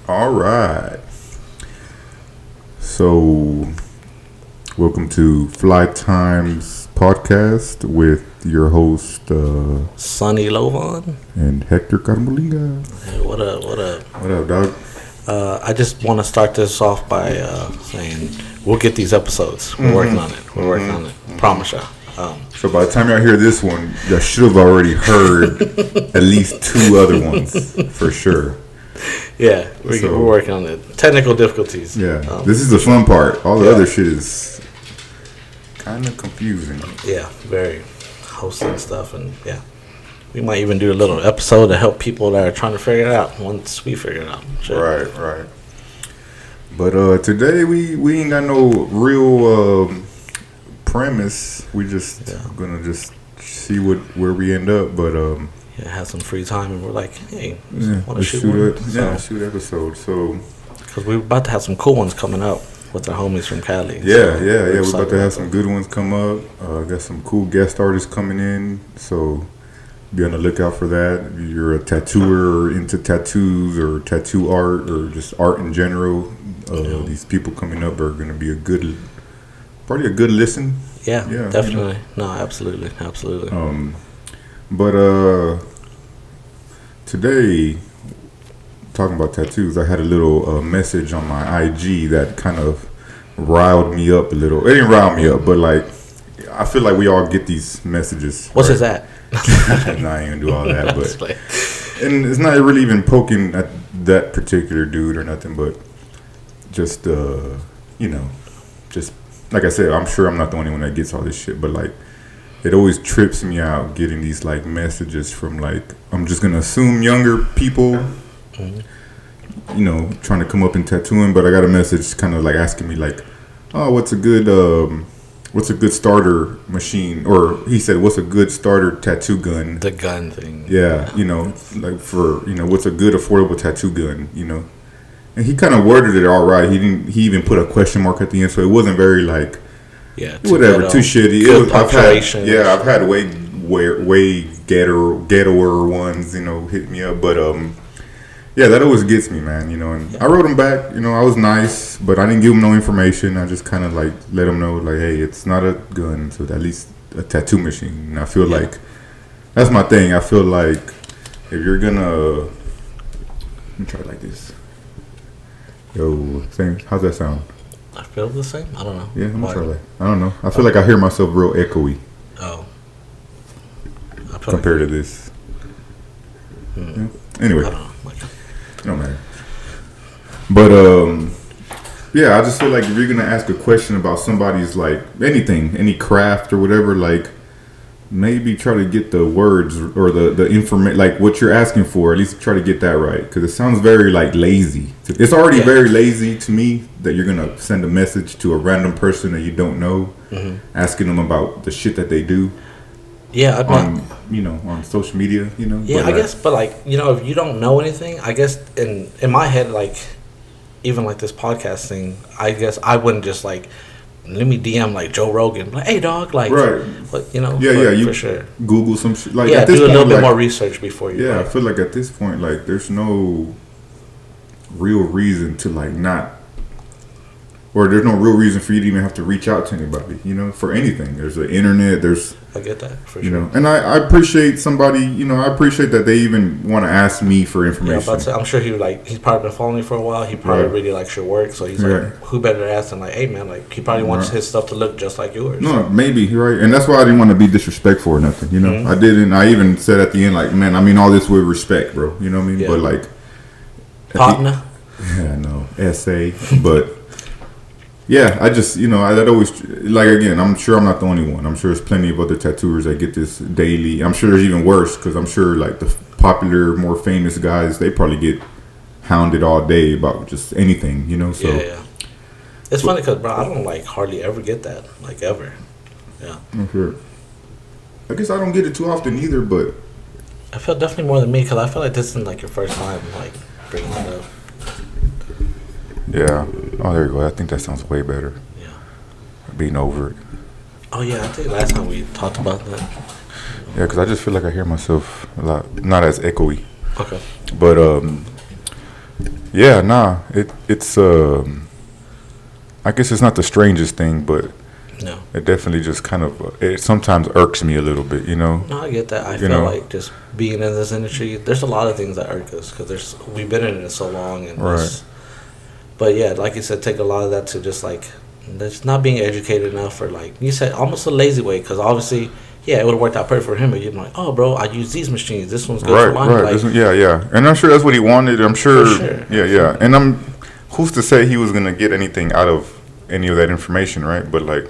All right. So, welcome to Fly Times podcast with your host Sonny Lovan. and Hector Carmolinga. Hey, what up? What up? What up, dog? I just want to start this off by saying we'll get these episodes. We're working on it. We're working on it. Promise y'all. So by the time y'all hear this one, y'all should have already heard at least two other ones for sure. Yeah, we're working on it. Technical difficulties. Yeah, this is the fun part. All the other shit is kind of confusing. Yeah, very hosting stuff, and yeah, we might even do a little episode to help people that are trying to figure it out once we figure it out. Sure. Right. But today we ain't got no real premise. We just gonna just see where we end up. But had some free time, and we're like, hey, want to let's shoot one? shoot episode. So because we're about to have some cool ones coming up with our homies from Cali. Yeah. We're about to have some good ones come up. Got some cool guest artists coming in. So be on the lookout for that. If you're a tattooer or into tattoos or tattoo art or just art in general, these people coming up are going to be probably a good listen. Yeah, definitely. No, absolutely. But today, talking about tattoos, I had a little message on my IG that kind of riled me up a little. It didn't rile me up, but like, I feel like we all get these messages. What's his at? No, I ain't gonna do all that, but and it's not really even poking at that particular dude or nothing, but just just like I said, I'm sure I'm not the only one that gets all this shit, but like, it always trips me out getting these like messages from like, I'm just gonna assume younger people, trying to come up and tattooing, but I got a message kind of like asking me like, oh, what's a good starter machine? Or he said, what's a good starter tattoo gun? The gun thing. Yeah, like for, what's a good affordable tattoo gun, And he kind of worded it all right. He even put a question mark at the end, so it wasn't very like, too shitty. I've had way ghettoer ones, hit me up, but that always gets me, man, and I wrote him back, I was nice, but I didn't give him no information. I just kind of like let him know like, hey, it's not a gun, so at least a tattoo machine. And I feel like that's my thing. I feel like if you're gonna, let me try it like this. Yo, how's that sound? I feel the same. I don't know. Yeah, I'm gonna try that. I don't know. I feel like I hear myself real echoey. Oh. Compared to this. Yeah. Anyway. I don't know. No matter. But I just feel like if you're gonna ask a question about somebody's like anything, any craft or whatever, like maybe try to get the words or the information, like what you're asking for. At least try to get that right, because it sounds very like lazy. It's already very lazy to me that you're gonna send a message to a random person that you don't know, asking them about the shit that they do. Yeah, on social media, Yeah, but I guess, but like, if you don't know anything, I guess in my head, like, even like this podcast thing, I guess I wouldn't just like, let me DM like Joe Rogan, like, hey dog, like, right, but you for sure Google some shit, like, at this do a little bit more research before you. Yeah, I feel like at this point, like, there's no real reason to like not. Or there's no real reason for you to even have to reach out to anybody, for anything. There's the internet, I get that, for sure. And I appreciate somebody, I appreciate that they even want to ask me for information. Yeah, I'm sure he's probably been following you for a while. He probably really likes your work, so he's like, who better to ask than like, hey man, like, he probably wants his stuff to look just like yours. No, maybe, right. And that's why I didn't want to be disrespectful or nothing, I even said at the end, like, man, I mean all this with respect, bro. You know what I mean? Yeah. But like, partner. Yeah, no, essay, but. Yeah, I just, that always, like, again, I'm sure I'm not the only one. I'm sure there's plenty of other tattooers that get this daily. I'm sure there's even worse, because I'm sure, like, the popular, more famous guys, they probably get hounded all day about just anything, so. Yeah. It's funny, because, bro, I don't, like, hardly ever get that, like, ever. Yeah. I'm sure. I guess I don't get it too often either, but. I feel definitely more than me, because I feel like this isn't, like, your first time, like, bringing it up. Yeah. Oh, there you go. I think that sounds way better. Yeah. Being over it. Oh, yeah. I think last time we talked about that. Yeah, because I just feel like I hear myself a lot. Not as echoey. Okay. But, Yeah, nah. It's I guess it's not the strangest thing, but no, it definitely just kind of it sometimes irks me a little bit, you know. No, I get that. I feel like just being in this industry, there's a lot of things that irk us because we've been in it so long, and right. But yeah, like you said, take a lot of that to just like that's not being educated enough, or like you said, almost a lazy way. Because obviously, yeah, it would have worked out perfect for him, but you're like, oh, bro, I use these machines. This one's good right, for mine. right. Like, yeah. And I'm sure that's what he wanted. I'm sure. Yeah. And who's to say he was gonna get anything out of any of that information, right? But like,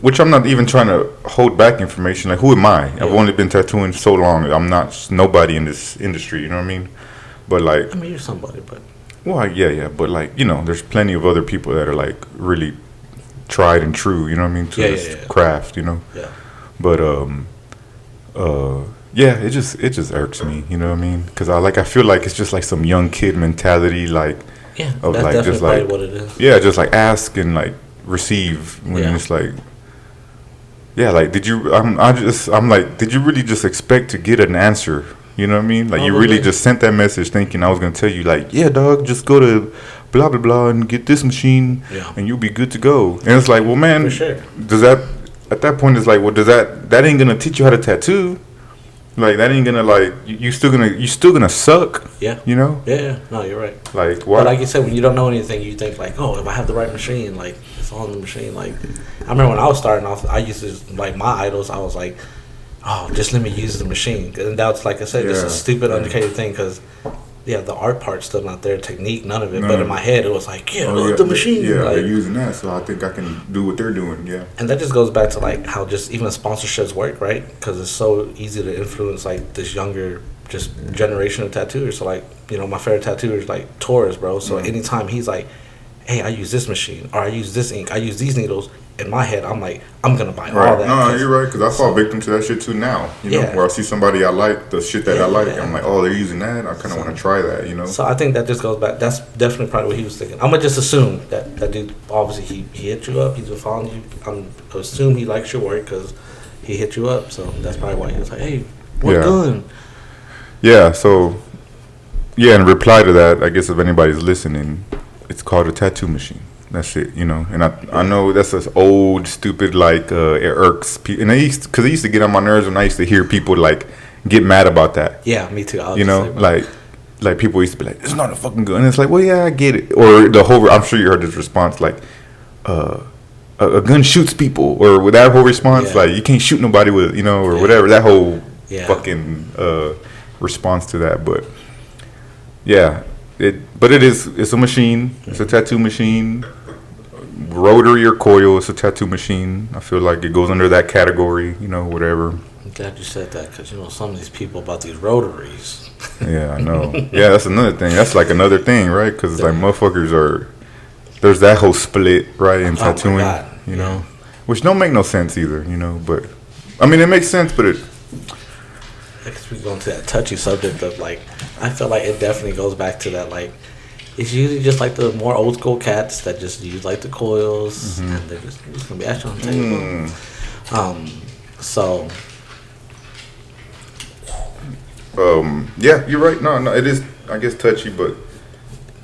which I'm not even trying to hold back information. Like, who am I? Yeah. I've only been tattooing so long. I'm not nobody in this industry. You know what I mean? But like, I mean, you're somebody, but. Well, yeah, but like, you know, there's plenty of other people that are like really tried and true, you know what I mean, to this craft, you know. Yeah. But yeah, it just irks me, you know what I mean? Because I feel like it's just like some young kid mentality, like of that's like just like what it is. Yeah, just like ask and like receive when it's like. Yeah, like did you? I'm like, did you really just expect to get an answer? You know what I mean? Like, you really just sent that message thinking I was going to tell you, like, yeah, dog, just go to blah, blah, blah and get this machine and you'll be good to go. And it's like, well, man, does that, at that point, it's like, well, that ain't going to teach you how to tattoo. Like, that ain't going to, like, you still going to suck. Yeah. You know? Yeah. No, you're right. Like, what? But like you said, when you don't know anything, you think, like, oh, if I have the right machine, like, it's all in the machine. Like, I remember when I was starting off, I used to, like, my idols, I was like, oh, just let me use the machine. And that's, like I said, just a stupid, uneducated thing because, the art part's still not there, technique, none of it. But in my head, it was like, the machine. Yeah, like, they're using that, so I think I can do what they're doing, yeah. And that just goes back to, like, how just even sponsorships work, right? Because it's so easy to influence, like, this younger just generation of tattooers. So, like, my favorite tattooer is, like, Torres, bro. So anytime he's like, hey, I use this machine, or I use this ink, I use these needles, in my head, I'm like, I'm going to buy all that. No, you're right, because I fall victim to that shit too now. You know, where I see somebody I like, the shit that I like, I'm like, oh, they're using that. I kind of want to try that, you know? So I think that just goes back. That's definitely probably what he was thinking. I'm going to just assume that dude, obviously, he hit you up. He's been following you. I'm assume he likes your work because he hit you up. So that's probably why he was like, hey, what gun? Yeah, so, in reply to that, I guess if anybody's listening, it's called a tattoo machine. That's it, you know. And I know that's this old, stupid, like, it irks people. And because it used to get on my nerves when I used to hear people, like, get mad about that. Yeah, me too. You know, like people used to be like, it's not a fucking gun. And it's like, well, yeah, I get it. Or the whole, I'm sure you heard this response, like, a gun shoots people. Or with that whole response, like, you can't shoot nobody with, you know, or whatever. That whole fucking response to that. But, yeah. It's a machine. It's a tattoo machine. Rotary or coil, it's a tattoo machine. I feel like it goes under that category, you know, whatever. I'm glad you said that because, some of these people about these rotaries. Yeah, I know. Yeah, that's another thing. That's like another thing, right? Because it's like motherfuckers there's that whole split, right, in tattooing, you know, which don't make no sense either, you know, but, I mean, it makes sense, but it. I guess we go into that touchy subject of, like, I feel like it definitely goes back to that, like, it's usually just like the more old school cats that just use like the coils and they're just gonna be actually on the table. So yeah, you're right. No, it is, I guess, touchy, but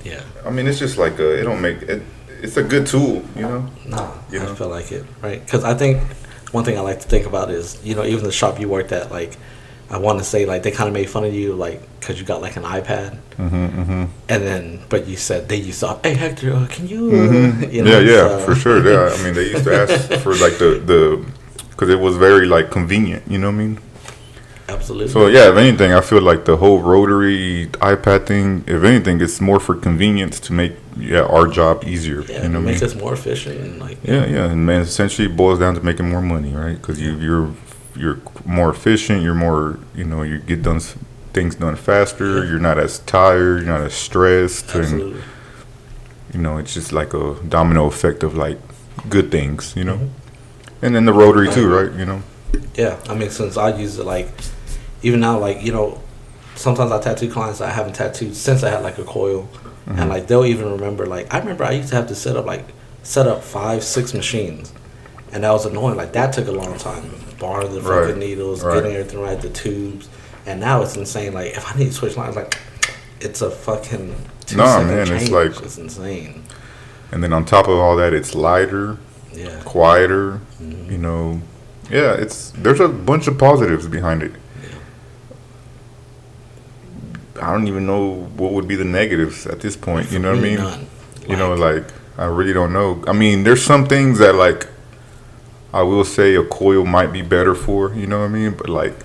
yeah, I mean, it's just like it don't make it. It's a good tool, you know. I feel like it, right? Because I think one thing I like to think about is, even the shop you worked at, like, I want to say, like, they kind of made fun of you, like, because you got, like, an iPad. And then, but you said, they used to, hey, Hector, can you, for sure. Yeah, I mean, they used to ask for, like, because it was very, like, convenient, you know what I mean? Absolutely. So, yeah, if anything, I feel like the whole rotary iPad thing, if anything, it's more for convenience to make, our job easier. Yeah, you know it makes us more efficient. And, like, yeah, and, man, essentially it boils down to making more money, right? Because you're more efficient, you're more, you get things done faster, you're not as tired, you're not as stressed. Absolutely. And, it's just like a domino effect of, like, good things, and then the rotary too, right, Yeah, I mean, since I use it, like, even now, like, sometimes I tattoo clients that I haven't tattooed since I had, like, a coil, and, like, they'll even remember, like, I remember I used to have to set up 5-6 machines, and that was annoying. Like, that took a long time. Borrowing the fucking needles, getting everything right, the tubes. And now it's insane. Like, if I need to switch lines, like, it's a fucking 2 second man, change. It's like it's insane. And then on top of all that, it's lighter, quieter. Mm-hmm. You know, there's a bunch of positives behind it. I don't even know what would be the negatives at this point. You know what I mean? None. You know, like, I really don't know. I mean, there's some things that, like, I will say a coil might be better for. You know what I mean? But, like,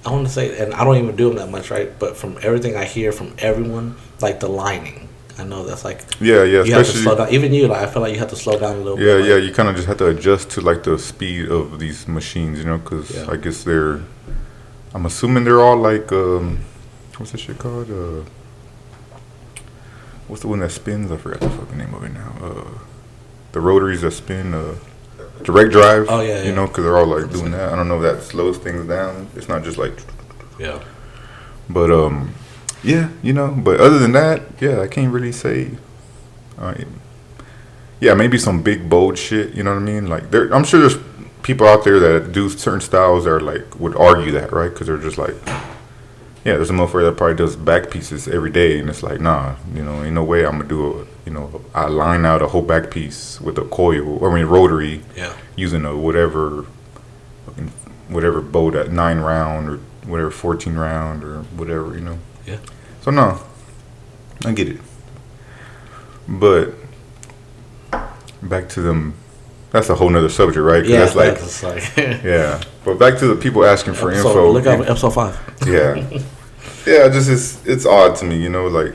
I want to say, and I don't even do them that much, right? But from everything I hear from everyone, like the lining, I know that's like you have to slow down. Even you, like, I feel like you have to slow down a little bit. Yeah, you kind of just have to adjust to like the speed of these machines, you know, because I guess I'm assuming they're all like what's that shit called? What's the one that spins? I forgot the fucking name of it now. The rotaries that spin, direct drive. Oh yeah. You know, because they're all like doing that. I don't know if that slows things down. It's not just like. Yeah. But yeah, you know. But other than that, I can't really say. Maybe some big bold shit. You know what I mean? Like I'm sure there's people out there that do certain styles that are like would argue that, right? Because they're just like. Yeah, there's a motherfucker that probably does back pieces every day, and it's like, nah, you know, ain't no way I'm gonna do I line out a whole back piece with a coil, rotary, using a whatever bow, that 9 round or whatever 14 round or whatever, you know. Yeah. So no, I get it, but back to them. That's a whole nother subject, right? Yeah, that's like yeah. But back to the people asking for info. Look at episode 5. Yeah. Yeah, just it's odd to me, you know, like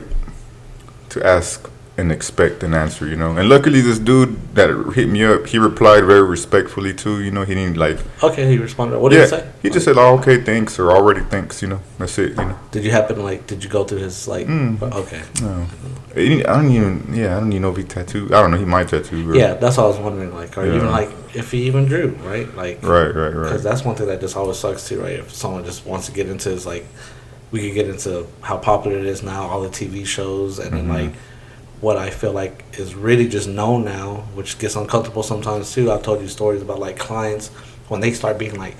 to ask and expect an answer, you know. And luckily, this dude that hit me up, he replied very respectfully too. You know, he didn't like. Okay, he responded. What did he say? He just said, "Oh, okay, thanks," or "Already thanks." You know, that's it. You know. Did you happen did you go through his like? Okay. No. I don't even know if he tattooed. I don't know. He might tattoo. Yeah, that's what I was wondering. Like, or even like if he even drew, right? Like, right. Because that's one thing that just always sucks too, right? If someone just wants to get into his like. We could get into how popular it is now, all the TV shows, and then like what I feel like is really just known now, which gets uncomfortable sometimes too. I've told you stories about like clients when they start being like,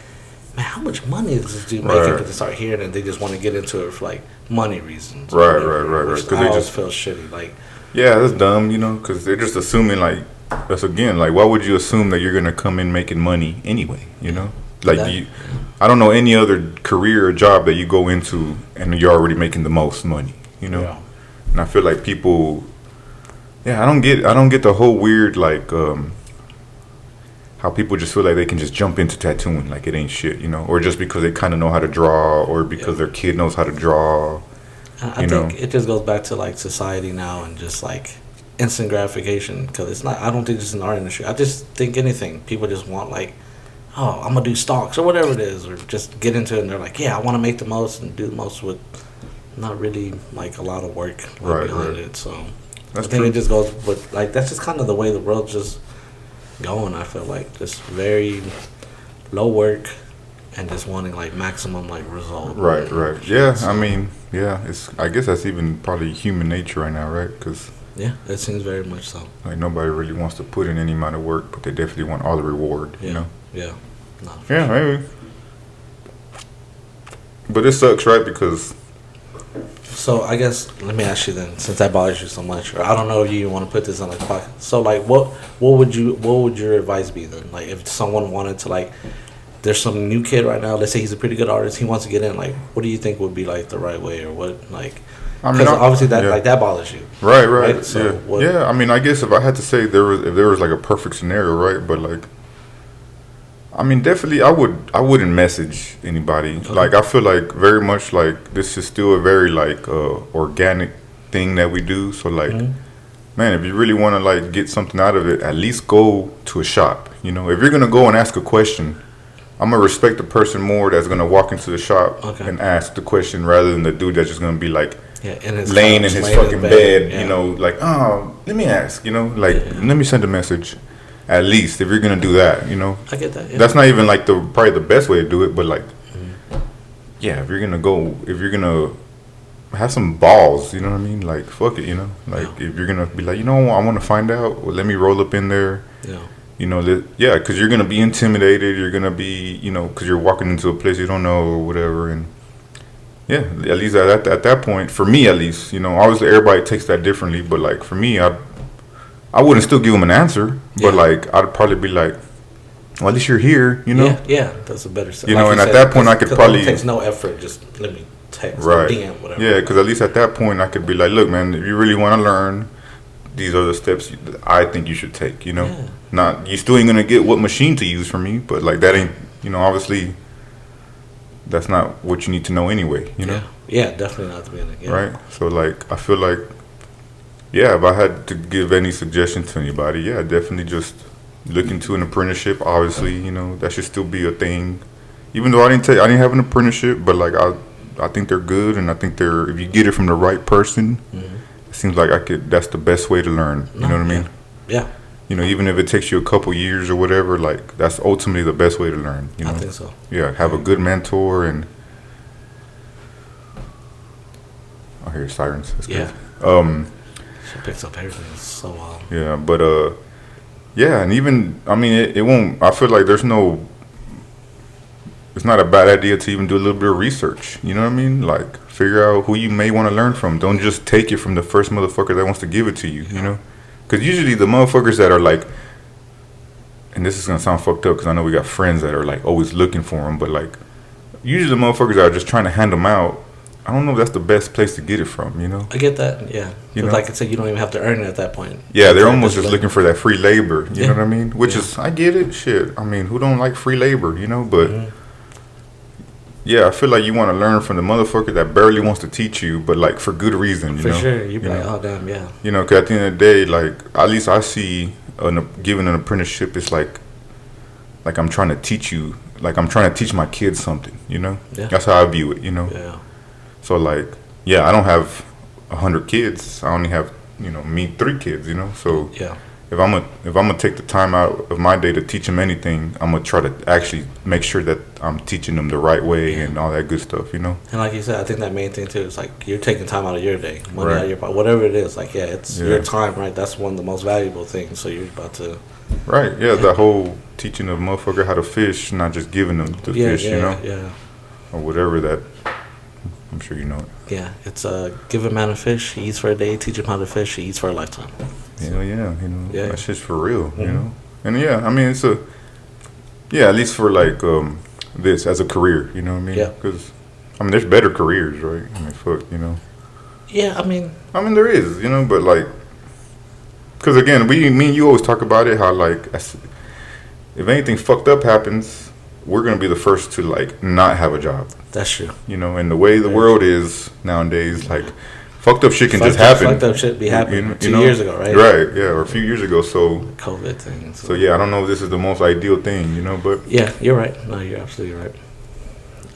"Man, how much money is this dude making?" Because they start hearing it, and they just want to get into it for like money reasons. Right. Because they just feel shitty. Like, yeah, that's dumb, you know, because they're just assuming like that's again like why would you assume that you're gonna come in making money anyway, you know? Like I don't know any other career or job that you go into and you're already making the most money, you know. Yeah. And I feel like people, I don't get the whole weird like how people just feel like they can just jump into tattooing like it ain't shit, you know, or just because they kind of know how to draw, or because their kid knows how to draw. I think it just goes back to like society now and just like instant gratification, because it's not. I don't think it's in our industry. I just think anything people just want like. Oh, I'm going to do stocks or whatever it is, or just get into it and they're like, yeah, I want to make the most and do the most with not really like a lot of work behind it. So that's I think it just goes with like, that's just kind of the way the world's just going. I feel like just very low work and just wanting like maximum like result. Right. Yeah. I mean, I guess that's even probably human nature right now, right? Because yeah, it seems very much so. Like nobody really wants to put in any amount of work, but they definitely want all the reward, you know? Yeah. Yeah, maybe. But it sucks, right? Because. So I guess let me ask you then, since that bothers you so much, or I don't know if you want to put this on the podcast. So like, what would your advice be then? Like, if someone wanted to like, there's some new kid right now. Let's say he's a pretty good artist. He wants to get in. Like, what do you think would be like the right way, or what like? Because obviously that like that bothers you. Right. So I mean, I guess if I had to say if there was like a perfect scenario, right? But like. I mean, definitely, I wouldn't message anybody. Okay. Like, I feel like very much like this is still a very like organic thing that we do. So like, man, if you really want to like get something out of it, at least go to a shop. You know, if you're gonna go and ask a question, I'm gonna respect the person more that's gonna walk into the shop and ask the question rather than the dude that's just gonna be like laying in his fucking bed. You know, like, oh, let me ask. You know, like let me send a message. At least if you're gonna do that, you know. I get that. Yeah. That's not even like probably the best way to do it, but like, if you're gonna have some balls, you know what I mean? Like, fuck it, you know. Like, if you're gonna be like, you know, I want to find out. Well, let me roll up in there. Yeah. You know, because you're gonna be intimidated. You're gonna be, you know, because you're walking into a place you don't know or whatever, and Yeah, at least at that point, for me at least, obviously everybody takes that differently, but like for me, I wouldn't still give them an answer, but like I'd probably be like, well, at least you're here, Yeah, that's a better. And at that point, I could probably. It takes no effort. Just let me text, right? DM, whatever. Yeah, because at least at that point, I could be like, look, man, if you really want to learn, these are the steps I think you should take. Yeah. Not you still ain't gonna get what machine to use from me, but like that ain't, obviously. That's not what you need to know anyway, Yeah, definitely not at the beginning. Yeah. Right? So, like, I feel like, yeah, if I had to give any suggestion to anybody, yeah, definitely just look into an apprenticeship. Obviously, that should still be a thing. Even though I didn't have an apprenticeship, but, like, I think they're good, and I think if you get it from the right person, it seems like that's the best way to learn. You know what I mean? Yeah. Even if it takes you a couple years or whatever, like that's ultimately the best way to learn. I think so. Yeah, have a good mentor, and I hear sirens. That's good. She picks up everything. It's so wild. Yeah, but yeah, and even it won't. I feel like it's not a bad idea to even do a little bit of research. You know what I mean? Like figure out who you may want to learn from. Don't just take it from the first motherfucker that wants to give it to you. You know. Because usually the motherfuckers that are like, and this is going to sound fucked up because I know we got friends that are like always looking for them, but like, usually the motherfuckers that are just trying to hand them out, I don't know if that's the best place to get it from, I get that, yeah. Like I said, you don't even have to earn it at that point. Yeah, they're almost just looking for that free labor, you know what I mean? Which is, I get it, shit. Who don't like free labor, but... Yeah, I feel like you want to learn from the motherfucker that barely wants to teach you, but like for good reason. For sure, you'd be like, oh damn, yeah. Because at the end of the day, like at least I see giving an apprenticeship is like I'm trying to teach you, like I'm trying to teach my kids something. Yeah. That's how I view it. Yeah. So like, yeah, I don't have 100 kids. I only have me 3 kids. So yeah. If I'm gonna take the time out of my day to teach them anything, I'm gonna try to actually make sure that I'm teaching them the right way and all that good stuff, And like you said, I think that main thing too is like you're taking time out of your day, money out of your pocket, whatever it is. Like it's your time, right? That's one of the most valuable things. So you're about to. Right. Yeah. The whole teaching a motherfucker how to fish, not just giving them the fish, Yeah. Or whatever that. I'm sure you know it. Yeah, it's give a man a fish, he eats for a day. Teach him how to fish, he eats for a lifetime. Hell yeah, that shit's for real, And it's at least for like this as a career, you know what I mean? Yeah. Because there's better careers, right? Fuck, Yeah, there is, but like, because again, me and you always talk about it, how like, if anything fucked up happens, we're gonna be the first to like not have a job. That's true. And the way the world is nowadays, like. Fucked up shit can just happen. Fucked up shit be happening 2 years ago, right? Right, yeah, or a few years ago. So COVID thing. So yeah, I don't know if this is the most ideal thing, but yeah, you're right. No, you're absolutely right.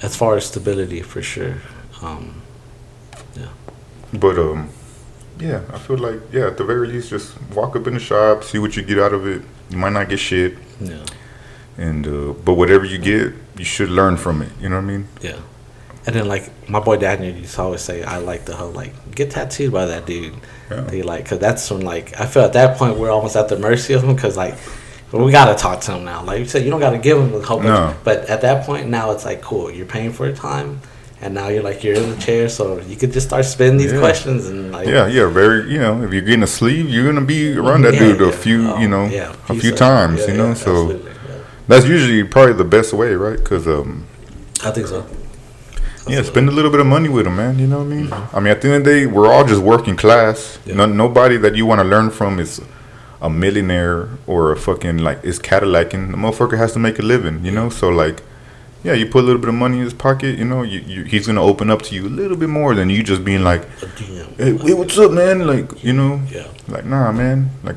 As far as stability, for sure. Yeah. But yeah, I feel like at the very least, just walk up in the shop, see what you get out of it. You might not get shit. Yeah. And but whatever you get, you should learn from it. You know what I mean? Yeah. And then, like, my boy Daniel used to always say, I like the whole, like, get tattooed by that dude. Yeah. Because that's when, like, I feel at that point we're almost at the mercy of him because, like, we got to talk to him now. Like you said, you don't got to give him the whole bunch. But at that point, now it's like, cool, you're paying for your time. And now you're in the chair, so you could just start spinning these questions and like. Yeah, very. If you're getting a sleeve, you're gonna be around that dude a few, a few times, So that's usually probably the best way, right? Because I think so. Yeah, spend a little bit of money with them, man. You know what I mean? Mm-hmm. At the end of the day, we're all just working class. Yeah. Nobody that you want to learn from is a millionaire or a fucking, like, is Cadillacing. The motherfucker has to make a living, So, like, yeah, you put a little bit of money in his pocket, he's going to open up to you a little bit more than you just being like, hey, what's up, man? Like, Yeah. Like, nah, man. Like,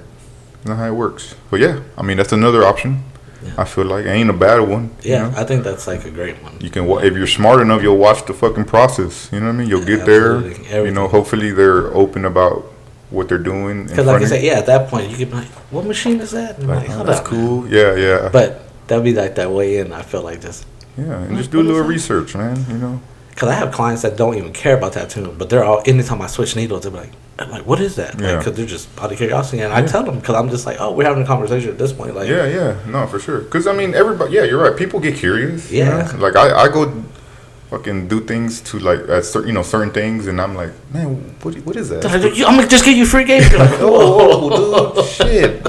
that's not how it works. But, yeah, that's another option. Yeah. I feel like it ain't a bad one. Yeah, I think that's like a great one. You can, if you're smart enough, you'll watch the fucking process. You know what I mean? You'll get there. Everything. Hopefully they're open about what they're doing. Because like I said, at that point you could be like, "What machine is that?" And like, oh, that's cool. Man. Yeah. But that'd be like that way in. I feel like just. Yeah, and just do a little research, man. Because I have clients that don't even care about tattooing, but they're all. Anytime I switch needles, they're like, I'm like, what is that? Yeah. Because they're just out of curiosity, and I tell them because I'm just like, oh, we're having a conversation at this point. Like, no, for sure. Because everybody, you're right. People get curious. Yeah. Like I go, fucking do things to like certain things, and I'm like, man, what is that? I'm gonna just give you free game. Like, oh, dude, shit.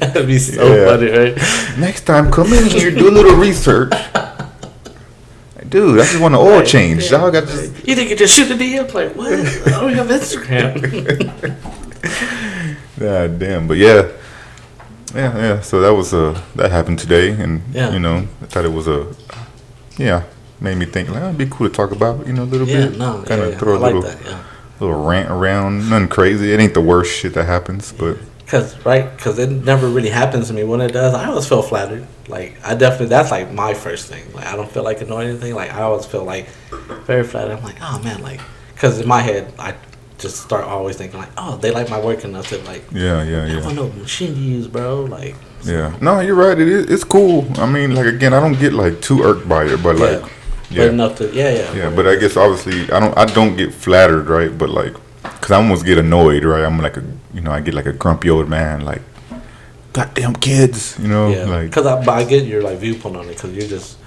That'd be so funny, right? Next time, come in here, do a little research. Dude, I just want an oil change. Dog, you think you just shoot a DM? Like, what? I don't have Instagram. God damn, but yeah. So that was that happened today, and I thought it was made me think like it'd be cool to talk about, a little bit. Kind of throw a little rant around. Nothing crazy. It ain't the worst shit that happens, but. Because it never really happens to me. When it does, I always feel flattered. Like, that's like my first thing. Like, I don't feel like annoyed or anything. Like, I always feel like very flattered. I'm like, oh man, like, because in my head, I just start always thinking like, oh, they like my work enough to like, I want no machine to use, bro. Like, so. Yeah, no, you're right. It's cool. I mean, like again, I don't get like too irked by it, but like, but enough to, But I guess obviously, I don't get flattered, right? But like. Cause I almost get annoyed, right? I'm like I get like a grumpy old man, like, goddamn kids, like. Cause I get your like viewpoint on it, cause you're just,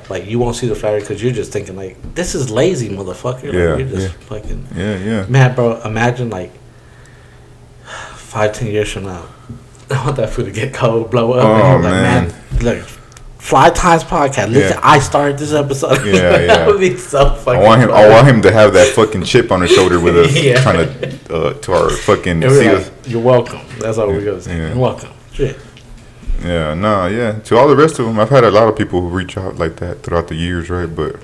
like you won't see the flattery, cause you're just thinking like, this is lazy, motherfucker. Like, you're just fucking. Yeah. Man, bro, imagine like 5-10 years from now, I want that food to get cold, blow up. Oh like, man, look. Fly Times podcast. Listen, I started this episode. That would be so fucking. I want him to have that fucking chip on his shoulder with us, trying to our fucking. You're welcome. That's all we're gonna say. You're welcome. Shit. Yeah. To all the rest of them, I've had a lot of people who reach out like that throughout the years, right? But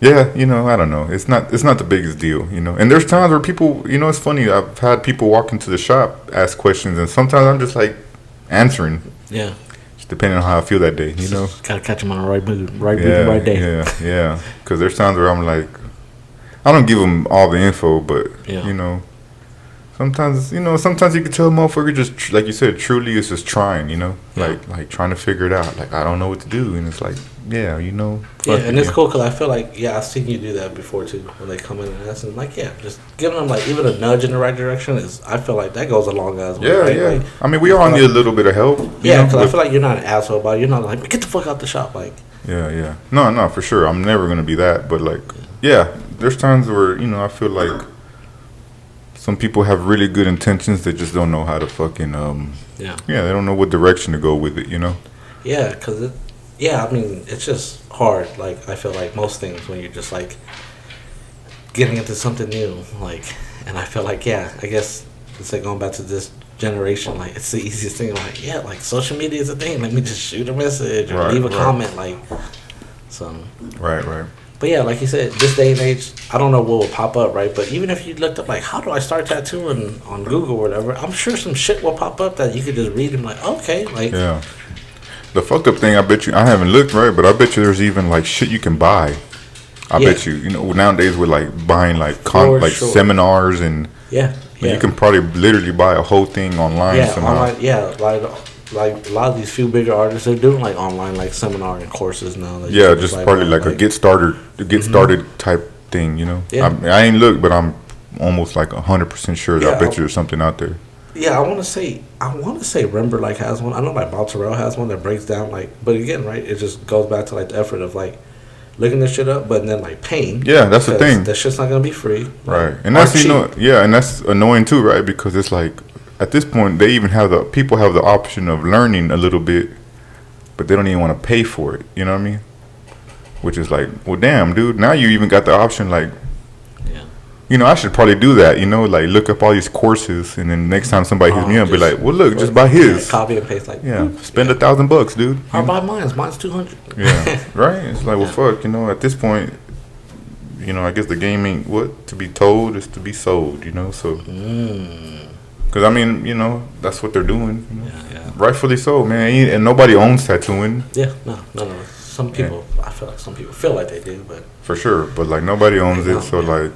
I don't know. It's not the biggest deal, And there's times where people, it's funny. I've had people walk into the shop, ask questions, and sometimes I'm just like answering. Yeah. Depending on how I feel that day, Gotta catch them on the right mood, right day. Yeah. Because there's times where I'm like, I don't give them all the info, but sometimes you can tell a motherfucker just like you said, truly is just trying, like trying to figure it out. Like I don't know what to do, and it's like, and it's cool because I feel like I've seen you do that before too. When they come in and ask, and like just giving them like even a nudge in the right direction is. I feel like that goes a long as well. Yeah. Like, I mean, we all need a little bit of help. Because I feel like you're not an asshole about it. You're not like get the fuck out the shop. Like Yeah. No, for sure. I'm never gonna be that. But like, there's times where I feel like some people have really good intentions. They just don't know how to fucking they don't know what direction to go with it. Yeah, because I mean, it's just hard. Like, I feel like most things when you're just, like, getting into something new, like, and I feel like, I guess it's like going back to this generation, like, it's the easiest thing. Like, like, social media is a thing. Let me just shoot a message or leave a comment, like, so. Right. But like you said, this day and age, I don't know what will pop up, right? But even if you looked up, like, how do I start tattooing on Google or whatever, I'm sure some shit will pop up that you could just read and like, okay, like. Yeah. The fucked up thing, I bet you, I haven't looked, right, but I bet you there's even, like, shit you can buy. I bet you, nowadays we're, like, buying, like, seminars and... You can probably literally buy a whole thing online somehow. Like a lot of these few bigger artists, they're doing, like, online, like, seminar and courses now. Just probably, like, a get started type thing, Yeah. I ain't looked, but I'm almost, like, 100% sure that I bet you there's something out there. Yeah, I want to say Rember like has one. I know like Bob Terrell has one that breaks down like, but again, right? It just goes back to like the effort of like looking this shit up, but then like paying. Yeah, that's the thing. That shit's not gonna be free. Right, and that's and that's annoying too, right? Because it's like at this point they even have people have the option of learning a little bit, but they don't even want to pay for it. You know what I mean? Which is like, well, damn, dude. Now you even got the option like. I should probably do that, like look up all these courses, and then next time somebody hits me up, be like, well, look, just buy his. Copy and paste, like, spend $1,000, dude. Or buy mine's $200. Yeah, right. It's like, well, fuck, at this point, I guess the game ain't what to be told is to be sold, so. Because I mean, that's what they're doing. Rightfully so, man. And nobody owns tattooing. Yeah, no. Some people, I feel like some people feel like they do, but for sure. But like nobody owns it, so like.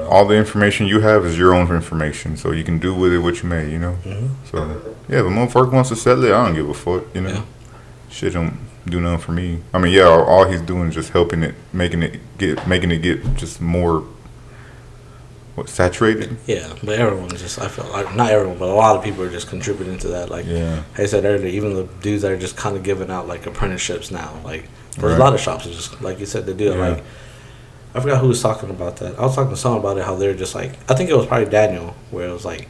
All the information you have is your own information, so you can do with it what you may, So, the motherfucker wants to sell it, I don't give a fuck, Shit don't do nothing for me. I mean, all he's doing is just helping it, making it get just more, saturated? Yeah, but everyone just, I feel like, not everyone, but a lot of people are just contributing to that. Like I said earlier, even the dudes that are just kind of giving out, like, apprenticeships now, like, There's a lot of shops that just, like you said, they do it. Like, I forgot who was talking about that. I was talking to someone about it, how they're just like, I think it was probably Daniel, where it was like,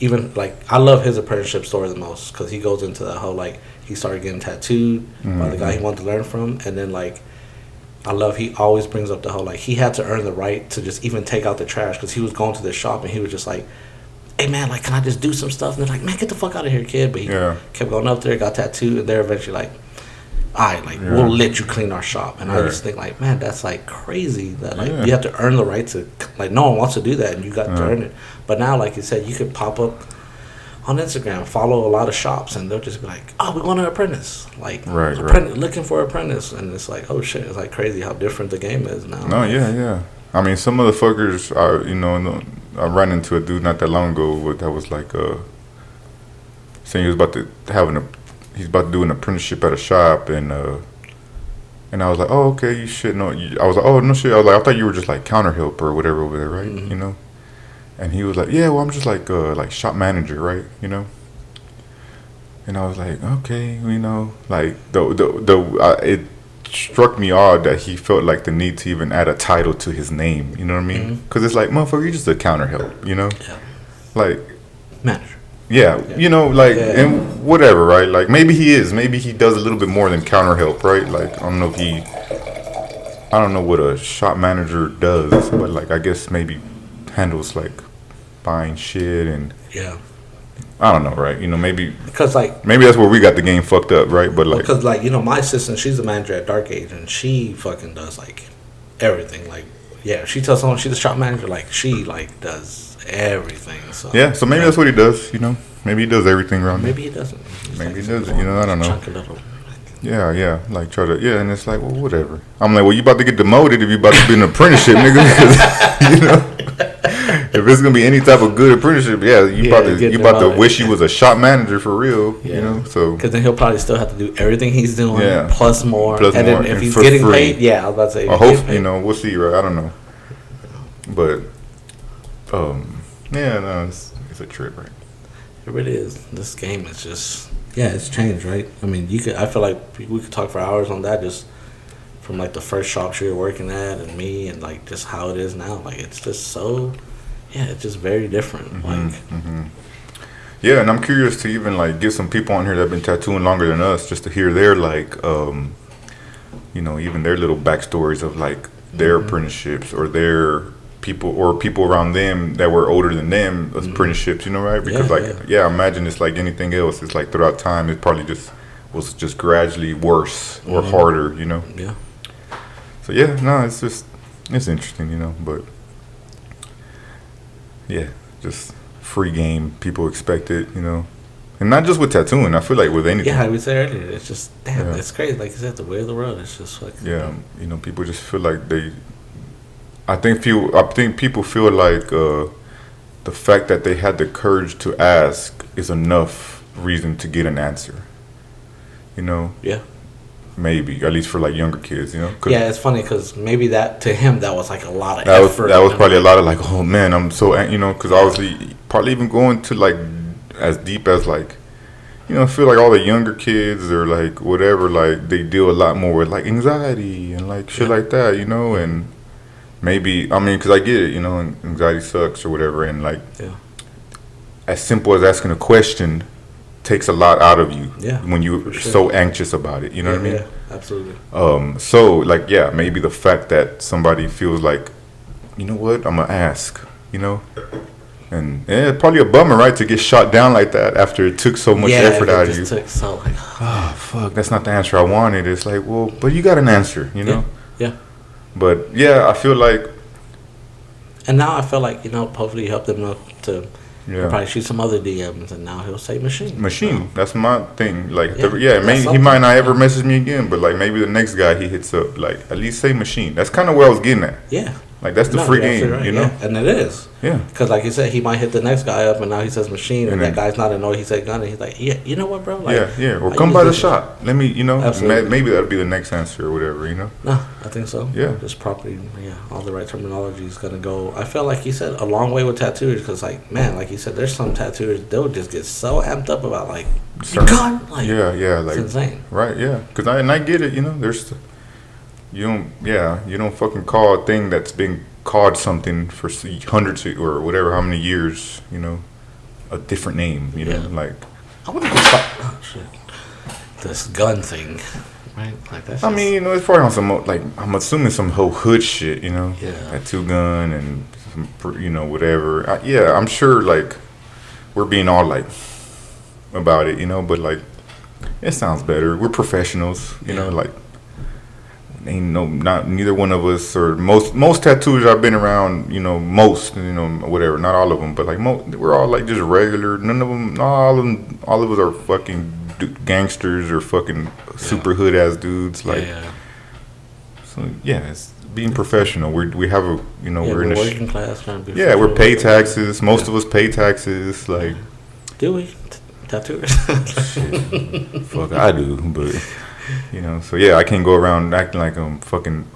even like, I love his apprenticeship story the most because he goes into that whole like, he started getting tattooed by the guy he wanted to learn from, and then like, I love he always brings up the whole like, he had to earn the right to just even take out the trash because he was going to this shop and he was just like, hey man, like, can I just do some stuff? And they're like, man, get the fuck out of here, kid. But he kept going up there, got tattooed, and they're eventually like, all right, like, we'll let you clean our shop. And I just think, like, man, that's, like, crazy that, like, you have to earn the right to, like, no one wants to do that, and you got to earn it. But now, like you said, you could pop up on Instagram, follow a lot of shops, and they'll just be like, oh, we want an apprentice. Like, looking for an apprentice. And it's like, oh, shit, it's, like, crazy how different the game is now. No, yeah. I mean, some of the fuckers, you know, I ran into a dude not that long ago that was, like, saying he was about to have he's about to do an apprenticeship at a shop, and I was like, oh, okay, you should know. I was like, oh, no shit. I was like, I thought you were just like counter help or whatever over there, right? You know? And he was like, yeah, well, I'm just like shop manager, right? You know? And I was like, okay, you know, like it struck me odd that he felt like the need to even add a title to his name. You know what I mean? Because it's like, motherfucker, you're just a counter help, you know? Yeah. Like manager. Yeah, you know, like, and whatever, right? Like, maybe he is. Maybe he does a little bit more than counter help, right? Like, I don't know what a shop manager does, but, like, I guess maybe handles, like, buying shit and... Yeah. I don't know, right? You know, maybe... Because, like... Maybe that's where we got the game fucked up, right? But, like... Because, like, you know, my assistant, she's the manager at Dark Age, and she fucking does, like, everything. Like, yeah, she tells someone she's the shop manager, like, she, like, does... everything. So yeah, so maybe that's what he does, you know. Maybe he does everything around there. Maybe he doesn't. Maybe he doesn't, you know, I don't know. Yeah, like try to, and it's like, well, whatever. I'm like, well, you about to get demoted if you about to be an apprenticeship, nigga, because, you know, if it's going to be any type of good apprenticeship, you about to wish you was a shop manager for real, you know, so. Because then he'll probably still have to do everything he's doing, plus more. And then if he's getting paid, I was about to say. I hope, you know, we'll see, right? I don't know. But, it's a trip, right? It really is. This game is just, it's changed, right? I mean, I feel like we could talk for hours on that, just from like the first shops you were working at and me, and like just how it is now. Like, it's just so, it's just very different. Yeah, and I'm curious to even like get some people on here that have been tattooing longer than us, just to hear their like, you know, even their little backstories of like their apprenticeships or their people around them that were older than them apprenticeships, you know, right? Because I imagine it's like anything else. It's like throughout time, it probably was just gradually worse or harder, you know? Yeah. So it's interesting, you know, but just free game. People expect it, you know, and not just with tattooing. I feel like with anything. Yeah, I would say earlier, it's just it's crazy. Like you said, the way of the world. It's just like you know, people just feel like I think people feel like the fact that they had the courage to ask is enough reason to get an answer. You know? Yeah. Maybe, at least for like younger kids, you know? Yeah, it's funny because maybe that to him that was like a lot of effort. That was probably a lot of like, oh man, I'm so, you know, because obviously probably even going to like as deep as like, you know, I feel like all the younger kids or like whatever, like they deal a lot more with like anxiety and like shit like that, you know, and maybe, I mean, because I get it, you know, anxiety sucks or whatever, and like, as simple as asking a question takes a lot out of you when you're so anxious about it, you know what I mean? Yeah, absolutely. So, like, maybe the fact that somebody feels like, you know what, I'm going to ask, you know? And probably a bummer, right, to get shot down like that after it took so much effort out of you. Took so like, oh, fuck, that's not the answer I wanted. It's like, well, but you got an answer, you know? Yeah. But I feel like, and now I feel like, you know, hopefully you help them to probably shoot some other DMs, and now he'll say machine. That's my thing. Like, he might not ever message me again, but like maybe the next guy he hits up, like at least say machine. That's kind of where I was getting at. Yeah. Like, that's the free game, right, you know? Yeah. And it is. Yeah. Because, like you said, he might hit the next guy up, and now he says machine, and that guy's not annoyed. He said gun, and he's like, you know what, bro? Like, Or come by the shop. Let me, you know, maybe that'll be the next answer or whatever, you know? No, I think so. Yeah. Just properly, all the right terminology is going to go. I feel like he said a long way with tattooers, because, like, man, like you said, there's some tattooers, they'll just get so amped up about, like, gun. Like, like, it's insane. Right, yeah. Because I get it, you know, there's... you don't fucking call a thing that's been called something for hundreds or whatever, how many years, a different name, like. I wonder if this gun thing, right? Like that. I mean, it's probably on some, like, I'm assuming some whole hood shit, Yeah. Tattoo gun and, some, whatever. I'm sure, like, we're being all, like, about it, but, like, it sounds better. We're professionals, like, neither one of us, or most tattooers I've been around, most, whatever, not all of them, but like we're all like just regular. None of them, all of us are fucking gangsters or fucking super hood ass dudes. Like, so it's being professional. We have a, we're in the working class trying to be. Yeah, we're pay taxes. Most of us pay taxes. Like, do we? Tattooers? Shit. Fuck, I do, but. So I can't go around acting like I'm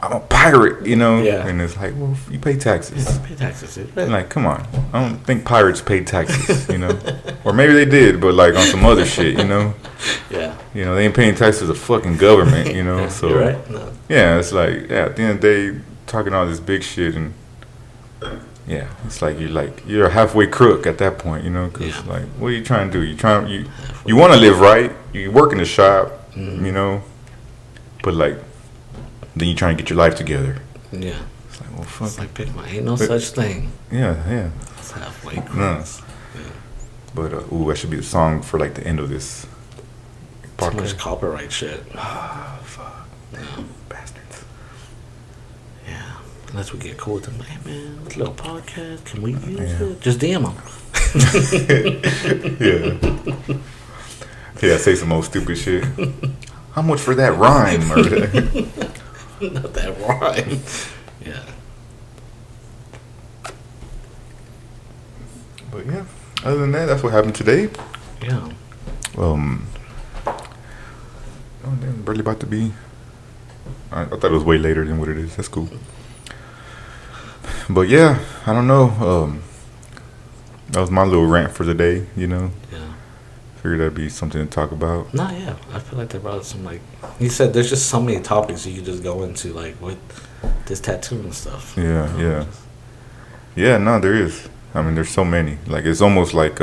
a pirate, Yeah. And it's like, well, you pay taxes. Yeah, pay taxes, dude. Like, come on. I don't think pirates paid taxes, Or maybe they did, but like on some other shit, Yeah. They ain't paying taxes to the fucking government, So you're right. No. Yeah, it's like, at the end of the day, talking all this big shit, and it's like you're a halfway crook at that point, because like, what are you trying to do? You want to live right. You work in the shop. Mm-hmm. But like, then you try and get your life together. Yeah. It's like, well, fuck. It's like, ain't no such thing. Yeah. It's halfway cross. No. Yeah. But that should be the song for like the end of this podcast. Too much copyright shit. Ah, fuck. No. Bastards. Yeah. Unless we get cool with them, hey man, this little podcast, can we use it? Just DM them. Yeah. Yeah, say some old stupid shit. How much for that rhyme? Not that rhyme. Yeah. But yeah, other than that, that's what happened today. Yeah. Oh, damn, barely about to be. I thought it was way later than what it is. That's cool. But yeah, I don't know. That was my little rant for the day, Yeah. Figured that'd be something to talk about. No, yeah. I feel like they brought some, like, you said there's just so many topics you could just go into, like, with this tattoo and stuff. Yeah. Yeah, no, there is. I mean, there's so many. Like, it's almost like,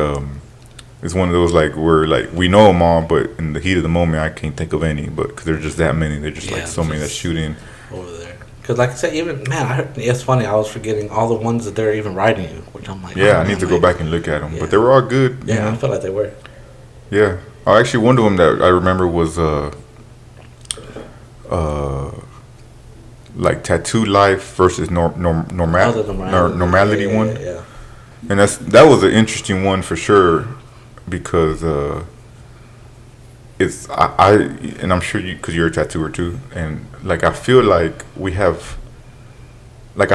it's one of those, like, where, like, we know them all, but in the heat of the moment, I can't think of any. But, because there's just that many. There's just, like, so many that shoot in. Over there. Because, like I said, even, man, it's funny, I was forgetting all the ones that they're even writing you, which I'm like, yeah, I need to go back and look at them. Yeah. But they were all good. Yeah, I feel like they were. Yeah. Actually, one of them that I remember was, like, tattoo life versus normality one. Yeah. And that was an interesting one for sure, because it's and I'm sure because you're a tattooer too, and like I feel like I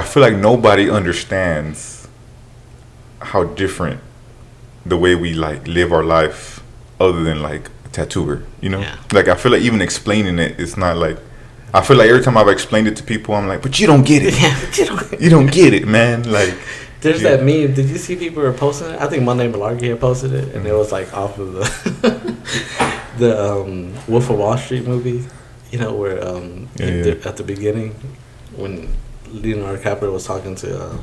feel like nobody understands how different the way we like live our life other than like a tattooer, Yeah. Like I feel like even explaining it's not like, I feel like every time I've explained it to people, I'm like, but you don't get it. Yeah, you don't get it, man. Like, there's that meme. Did you see people were posting it? I think Monday Malarkey had posted it, and it was like off of the Wolf of Wall Street movie. Where at the beginning when Leonardo DiCaprio was talking to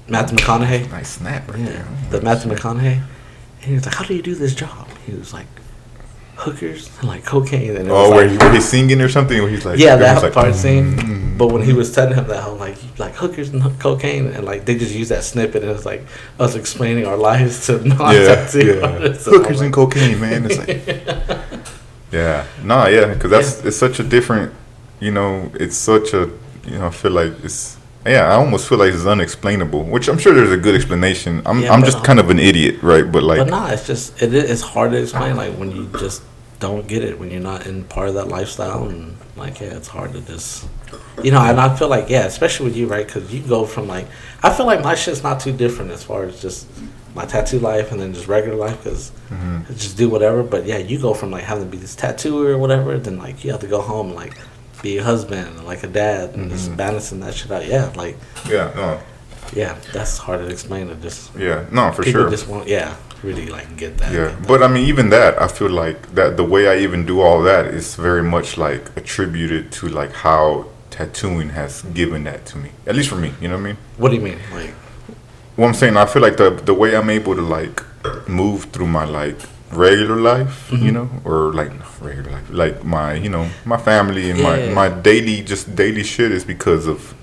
Matthew McConaughey. Nice snap right there. The Matthew McConaughey, and he was like, "How do you do this job?" He was like, "Hookers and like cocaine." And where he's singing or something, where he's like, that like, part scene. But when he was telling him that, like hookers and cocaine, and like they just used that snippet, and it's like us explaining our lives to non-tattoo artists. Hookers and cocaine, man. It's like, because it's such a different, it's such a, I feel like it's. Yeah, I almost feel like it's unexplainable, which I'm sure there's a good explanation. I'm just kind of an idiot, right? But like, it's just it's hard to explain. Like when you just don't get it, when you're not in part of that lifestyle, and like it's hard to just, And I feel like especially with you, right? Because you go from like, I feel like my shit's not too different as far as just my tattoo life and then just regular life, because I just do whatever. But you go from like having to be this tattooer or whatever, then like you have to go home and like be a husband and like a dad and just balancing that shit out. Yeah, that's hard to explain. To just for people sure. just want really like get that. Yeah, but I mean, even that, I feel like that the way I even do all that is very much like attributed to like how tattooing has given that to me. At least for me, you know what I mean? What do you mean, like? Well, I'm saying I feel like the way I'm able to like move through my like regular life, Mm-hmm. you know, or like regular life, like my my family and my daily shit is because of.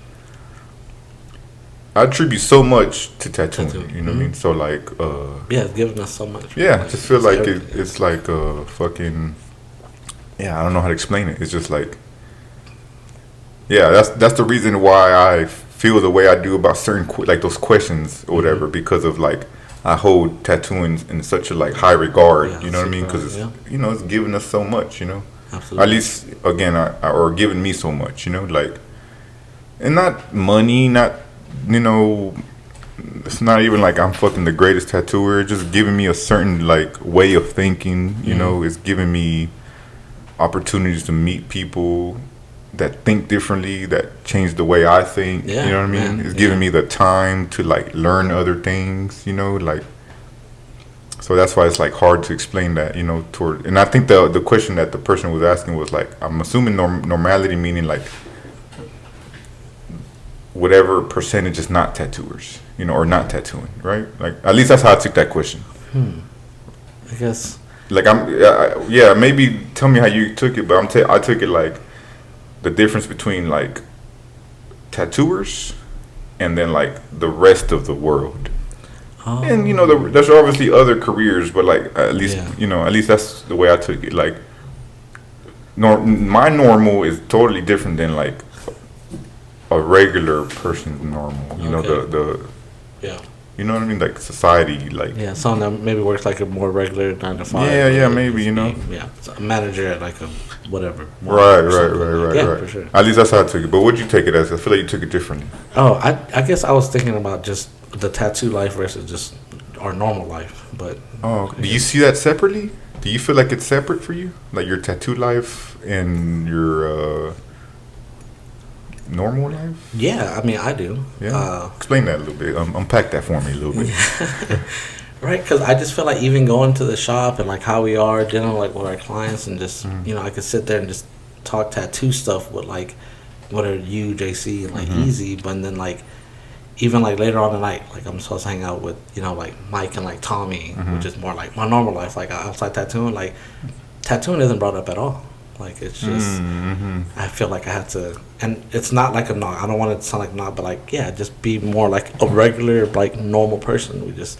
I attribute so much to tattooing, you know what I mean? So like, yeah, it's giving us so much. yeah, like, I just feel like it's like a fucking, yeah, I don't know how to explain it. It's just like, yeah, that's the reason why I feel the way I do about certain like those questions or whatever, because of like I hold tattooing in such a like high regard, you know what I mean? Because it's you know it's giving us so much, you know. Absolutely. At least again, or giving me so much, you know, like, and not money, not. You know, it's not even like I'm fucking the greatest tattooer. It's just giving me a certain like way of thinking. You know, it's giving me opportunities to meet people that think differently, that change the way I think. Yeah, you know what I mean? It's giving me the time to like learn other things. You know, like. So that's why it's like hard to explain that. You know, toward, and I think the question that the person was asking was like, I'm assuming normality meaning like. Whatever percentage is not tattooers, you know, or not tattooing, right? Like, at least that's how I took that question. I guess. Like, maybe tell me how you took it, but I took it like the difference between like tattooers and then like the rest of the world. Oh. And you know, there's obviously other careers, but like at least you know, at least that's the way I took it. Like, my normal is totally different than like. A regular person's normal, you know, the you know what I mean, like society, like someone that maybe works like a more regular 9 to 5. Yeah, maybe you know, so a manager at like a whatever. Right. For sure. At least that's how I took it. But what'd you take it as? I feel like you took it differently. Oh, I guess I was thinking about just the tattoo life versus just our normal life. But do you see that separately? Do you feel like it's separate for you, like your tattoo life and your normal life? Yeah, I mean, I do. Yeah. Explain that a little bit. Unpack that for me a little bit. Right, because I just feel like even going to the shop and like how we are dealing like with our clients and just you know I could sit there and just talk tattoo stuff with like whether you JC and like Easy, but then like even like later on the night like I'm supposed to hang out with you know like Mike and like Tommy, which is more like my normal life. Like outside tattooing, like tattooing isn't brought up at all. Like it's just, I feel like I have to, and it's not like a knock. I don't want it to sound like a knock, but like just be more like a regular, like normal person. We just,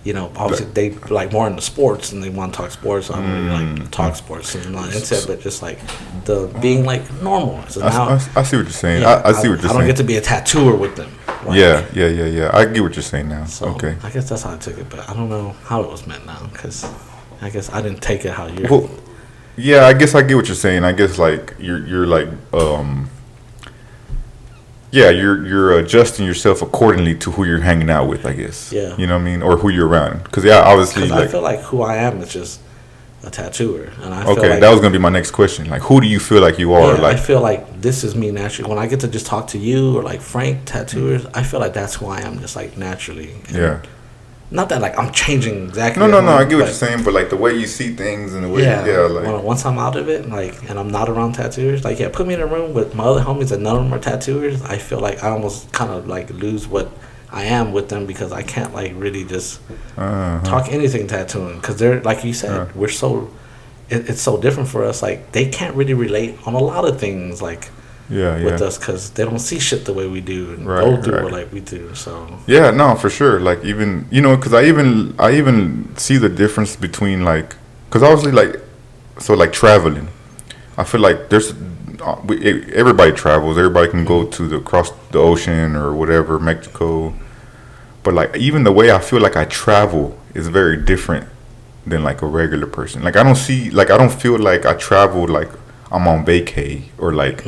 you know, obviously they like more into sports and they want to talk sports. So I don't really like talk sports and not into it, but just like the being like normal. So now I see what you're saying. I see what you're saying. I don't get to be a tattooer with them. Like, yeah. I get what you're saying now. So okay. I guess that's how I took it, but I don't know how it was meant now because I guess I didn't take it how you're. Yeah, I guess I get what you're saying. I guess like you're like you're adjusting yourself accordingly to who you're hanging out with, I guess. Yeah. You know what I mean, or who you're around. Because obviously, like, I feel like who I am is just a tattooer, and I feel like that was gonna be my next question. Like, who do you feel like you are? Yeah, like, I feel like this is me naturally. When I get to just talk to you or like Frank tattooers, I feel like that's who I am, just like naturally. And not that like I'm changing exactly. No. I get what you're saying, but like the way you see things and the way, like once I'm out of it, like, and I'm not around tattooers, like put me in a room with my other homies and none of them are tattooers. I feel like I almost kind of like lose what I am with them because I can't like really just talk anything tattooing because they're like you said, we're so it's so different for us. Like they can't really relate on a lot of things, like. With us because they don't see shit the way we do and go through it like we do. So no, for sure. Like even because I even see the difference between like because obviously like traveling. I feel like there's everybody travels. Everybody can go to across the ocean or whatever, Mexico. But like even the way I feel like I travel is very different than like a regular person. Like I don't feel like I travel like I'm on vacay or like.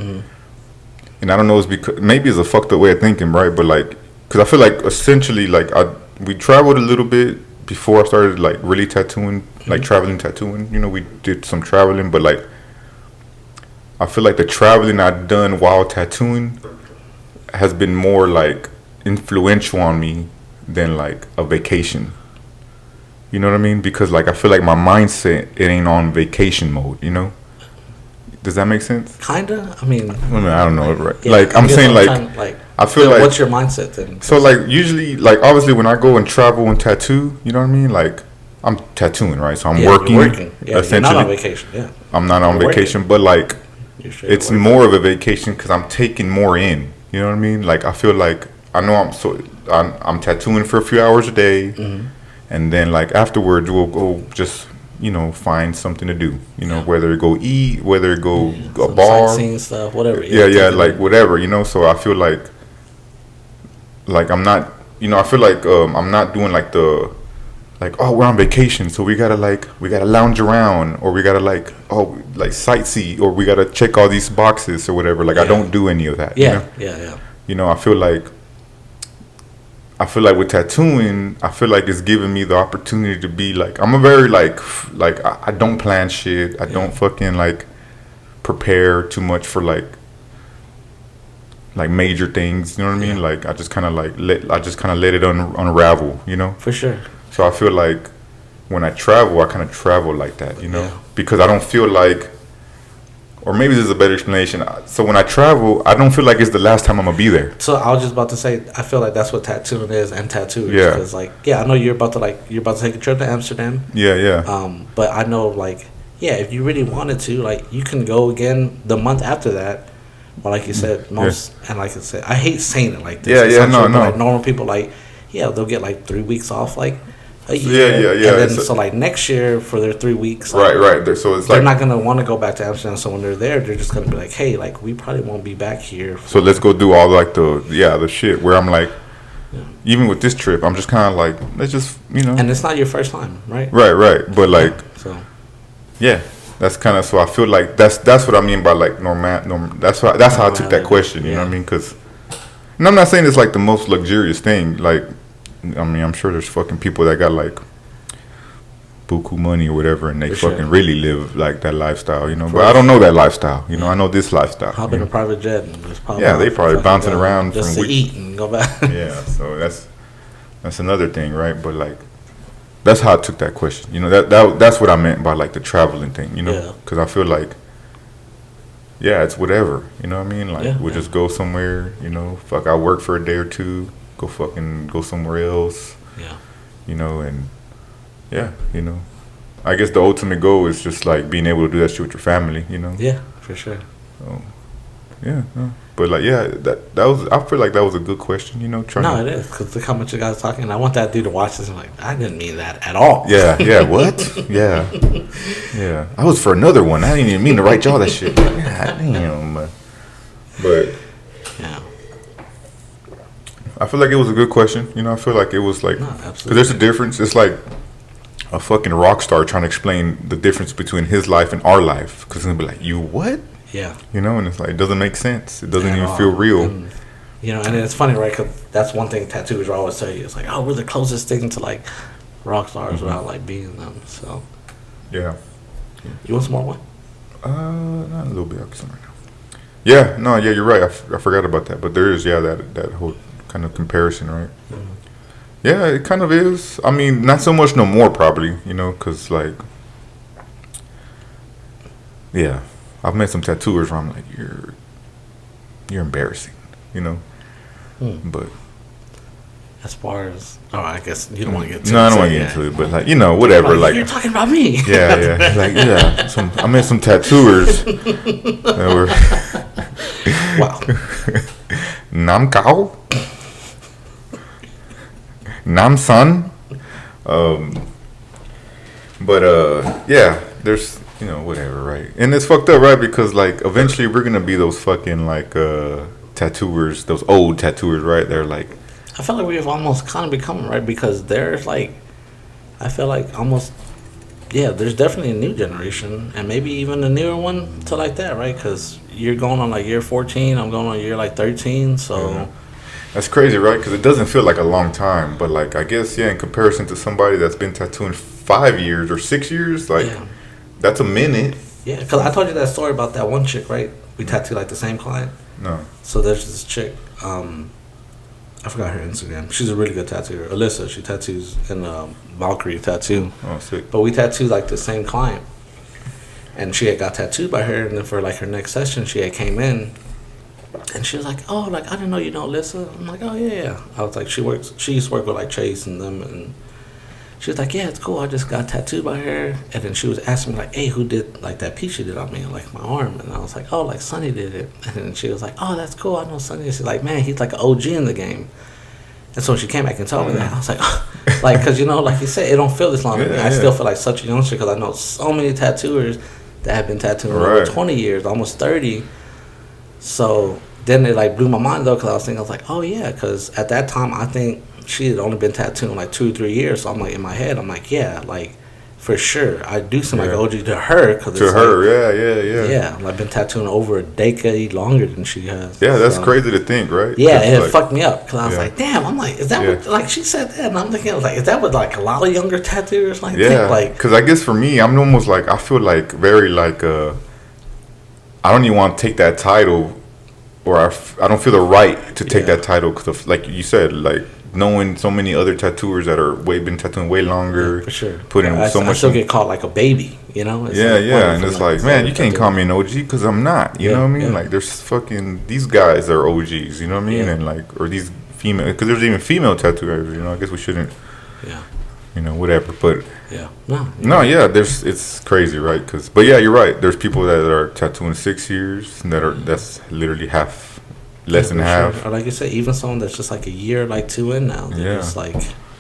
And I don't know, it's because maybe it's a fucked up way of thinking, right? But like, because I feel like essentially, like we traveled a little bit before I started like really tattooing, like traveling tattooing. You know, we did some traveling, but like, I feel like the traveling I've done while tattooing has been more like influential on me than like a vacation. You know what I mean? Because like I feel like my mindset it ain't on vacation mode. You know? Does that make sense? Kinda. I mean, I don't know. Right? Yeah, like I'm saying, I feel like. What's your mindset then? So like usually, like obviously, when I go and travel and tattoo, you know what I mean? Like I'm tattooing, right? So I'm working. Yeah, you're not on vacation. Yeah. I'm not on vacation, but like it's more of a vacation because I'm taking more in. You know what I mean? Like I feel like I know I'm tattooing for a few hours a day, and then like afterwards we'll go just find something to do. Whether go eat, whether go a bar, sightseeing stuff, whatever. Yeah, like whatever. So I feel like I'm not. I feel like I'm not doing like the. Like, oh, we're on vacation, so we gotta lounge around, or we gotta sightsee, or we gotta check all these boxes or whatever. Like, I don't do any of that. Yeah. I feel like with tattooing, I feel like it's giving me the opportunity to be like, I'm a very I don't plan shit. I don't fucking prepare too much for like major things. You know what I mean? Like, I just kind of let it unravel. For sure. So I feel like when I travel, I kind of travel like that, because I don't feel like, or maybe this is a better explanation. So when I travel, I don't feel like it's the last time I'm gonna be there. So I was just about to say, I feel like that's what tattooing is and tattooers. Yeah. Because I know you're about to take a trip to Amsterdam. Yeah. But I know if you really wanted to, you can go again the month after that. But like you said, and like I said, I hate saying it like this. No. Like normal people, they'll get 3 weeks off, a year. Yeah. And then so next year for their 3 weeks, right. So it's they're not gonna want to go back to Amsterdam. So when they're there, they're just gonna be like, hey, we probably won't be back here. So let's go do all the shit where I'm even with this trip, I'm just kind of let's just And it's not your first time, right? Right. But so. Yeah. That's kind of, so I feel like that's what I mean by that's how I took that question. You know what I mean? Because, and I'm not saying it's the most luxurious thing. I'm sure there's fucking people that got buku money or whatever, and they really live that lifestyle. But I don't know that lifestyle. I know this lifestyle. Hop in a private jet and just pop. Yeah, they probably bouncing around just to eat and go back. Yeah, so that's another thing, right? But that's how I took that question. That's what I meant by the traveling thing. Because I feel it's whatever. You know what I mean? We'll just go somewhere. Fuck, I work for a day or two. Go somewhere else. Yeah. And I guess the ultimate goal is just being able to do that shit with your family. Yeah, for sure. So, yeah. But that was, I feel like that was a good question. It is, because look how much you guys talking. And I want that dude to watch this. And I didn't mean that at all. Yeah. What? Yeah. I was for another one. I didn't even mean to write y'all that shit. God damn. But yeah. I feel like it was a good question. I feel like it was because there's a difference. It's like a fucking rock star trying to explain the difference between his life and our life. Because he's gonna be like, you what? Yeah. And it's it doesn't make sense. It doesn't even feel real. And, and it's funny, right? Because that's one thing tattooers always tell you. It's we're the closest thing to rock stars without being them. So. Yeah. You want some more wine? Not a little bit. I'll get some right now. Yeah. No. Yeah. You're right. I forgot about that. But there is that whole kind of comparison, right? Mm-hmm. Yeah, it kind of is. I mean, not so much no more, probably. Because yeah, I've met some tattooers where I'm like, you're embarrassing, But as far as, I guess you don't want to get into it. No, I don't want to get into it, but whatever. You're talking about me. Yeah. I met some tattooers that were wow. Nam Kao. Nam San. Yeah, there's whatever, right? And it's fucked up, right? Because eventually we're gonna be those fucking tattooers, those old tattooers, right? They're I feel like we've almost kind of become, right? Because there's I feel like almost, there's definitely a new generation, and maybe even a newer one to that, right? Because you're going on year 14, I'm going on year 13, so. Yeah. That's crazy, right? Because it doesn't feel like a long time, but I guess in comparison to somebody that's been tattooing 5 years or 6 years, that's a minute. Yeah, because I told you that story about that one chick, right? We tattooed the same client. No. So there's this chick. I forgot her Instagram. She's a really good tattooer. Alyssa, she tattoos in Valkyrie Tattoo. Oh, sick. But we tattooed like the same client. And she had got tattooed by her, and then for like her next session, she had came in, and she was like, "Oh, like I didn't know you know Alyssa." I'm like, "Oh yeah." I was like, she used to work with like Chase and them, and she was like, "Yeah, it's cool. I just got tattooed by her." And then she was asking me like, "Hey, who did like that piece she did on me, like my arm?" And I was like, "Oh, like Sonny did it." And then she was like, "Oh, that's cool. I know Sonny." She's like, "Man, he's like an OG in the game." And so she came back and told me that. I was like, oh. Like, because you know, like you said, it don't feel this long. I still feel like such a youngster because I know so many tattooers that have been tattooing for over 20 years, almost 30. So then it like blew my mind though, because I was like, oh yeah, because at that time I think she had only been tattooing like 2 or 3 years. So I'm like, in my head, I'm like, yeah, like for sure, I do seem like OG to her. Cause to her, yeah. Yeah, I've been tattooing over a decade longer than she has. Yeah, that's crazy to think, right? Yeah, it like, fucked me up because I was like, damn, I'm like, is that what, like she said that? And I'm thinking, I was like, is that what like a lot of younger tattooers like think? Like, because I guess for me, I'm almost like, I feel like very like, I don't even want to take that title, or I don't feel the right to take that title because of, like you said, like, knowing so many other tattooers that are been tattooing way longer, for sure, putting so much. I still get called like a baby, you know. It's and it's like, man, you can't call me an OG because I'm not. You know what I mean? Like, there's fucking these guys are OGs. You know what I mean? And like, or these female, because there's even female tattooers. You know, I guess we shouldn't. Yeah. You know, whatever. But there's it's crazy, right? But yeah, you're right. There's people that are tattooing 6 years that's literally half. Less than half. Sure. Or like you said, even someone that's just like a year, like 2 in now. Just like.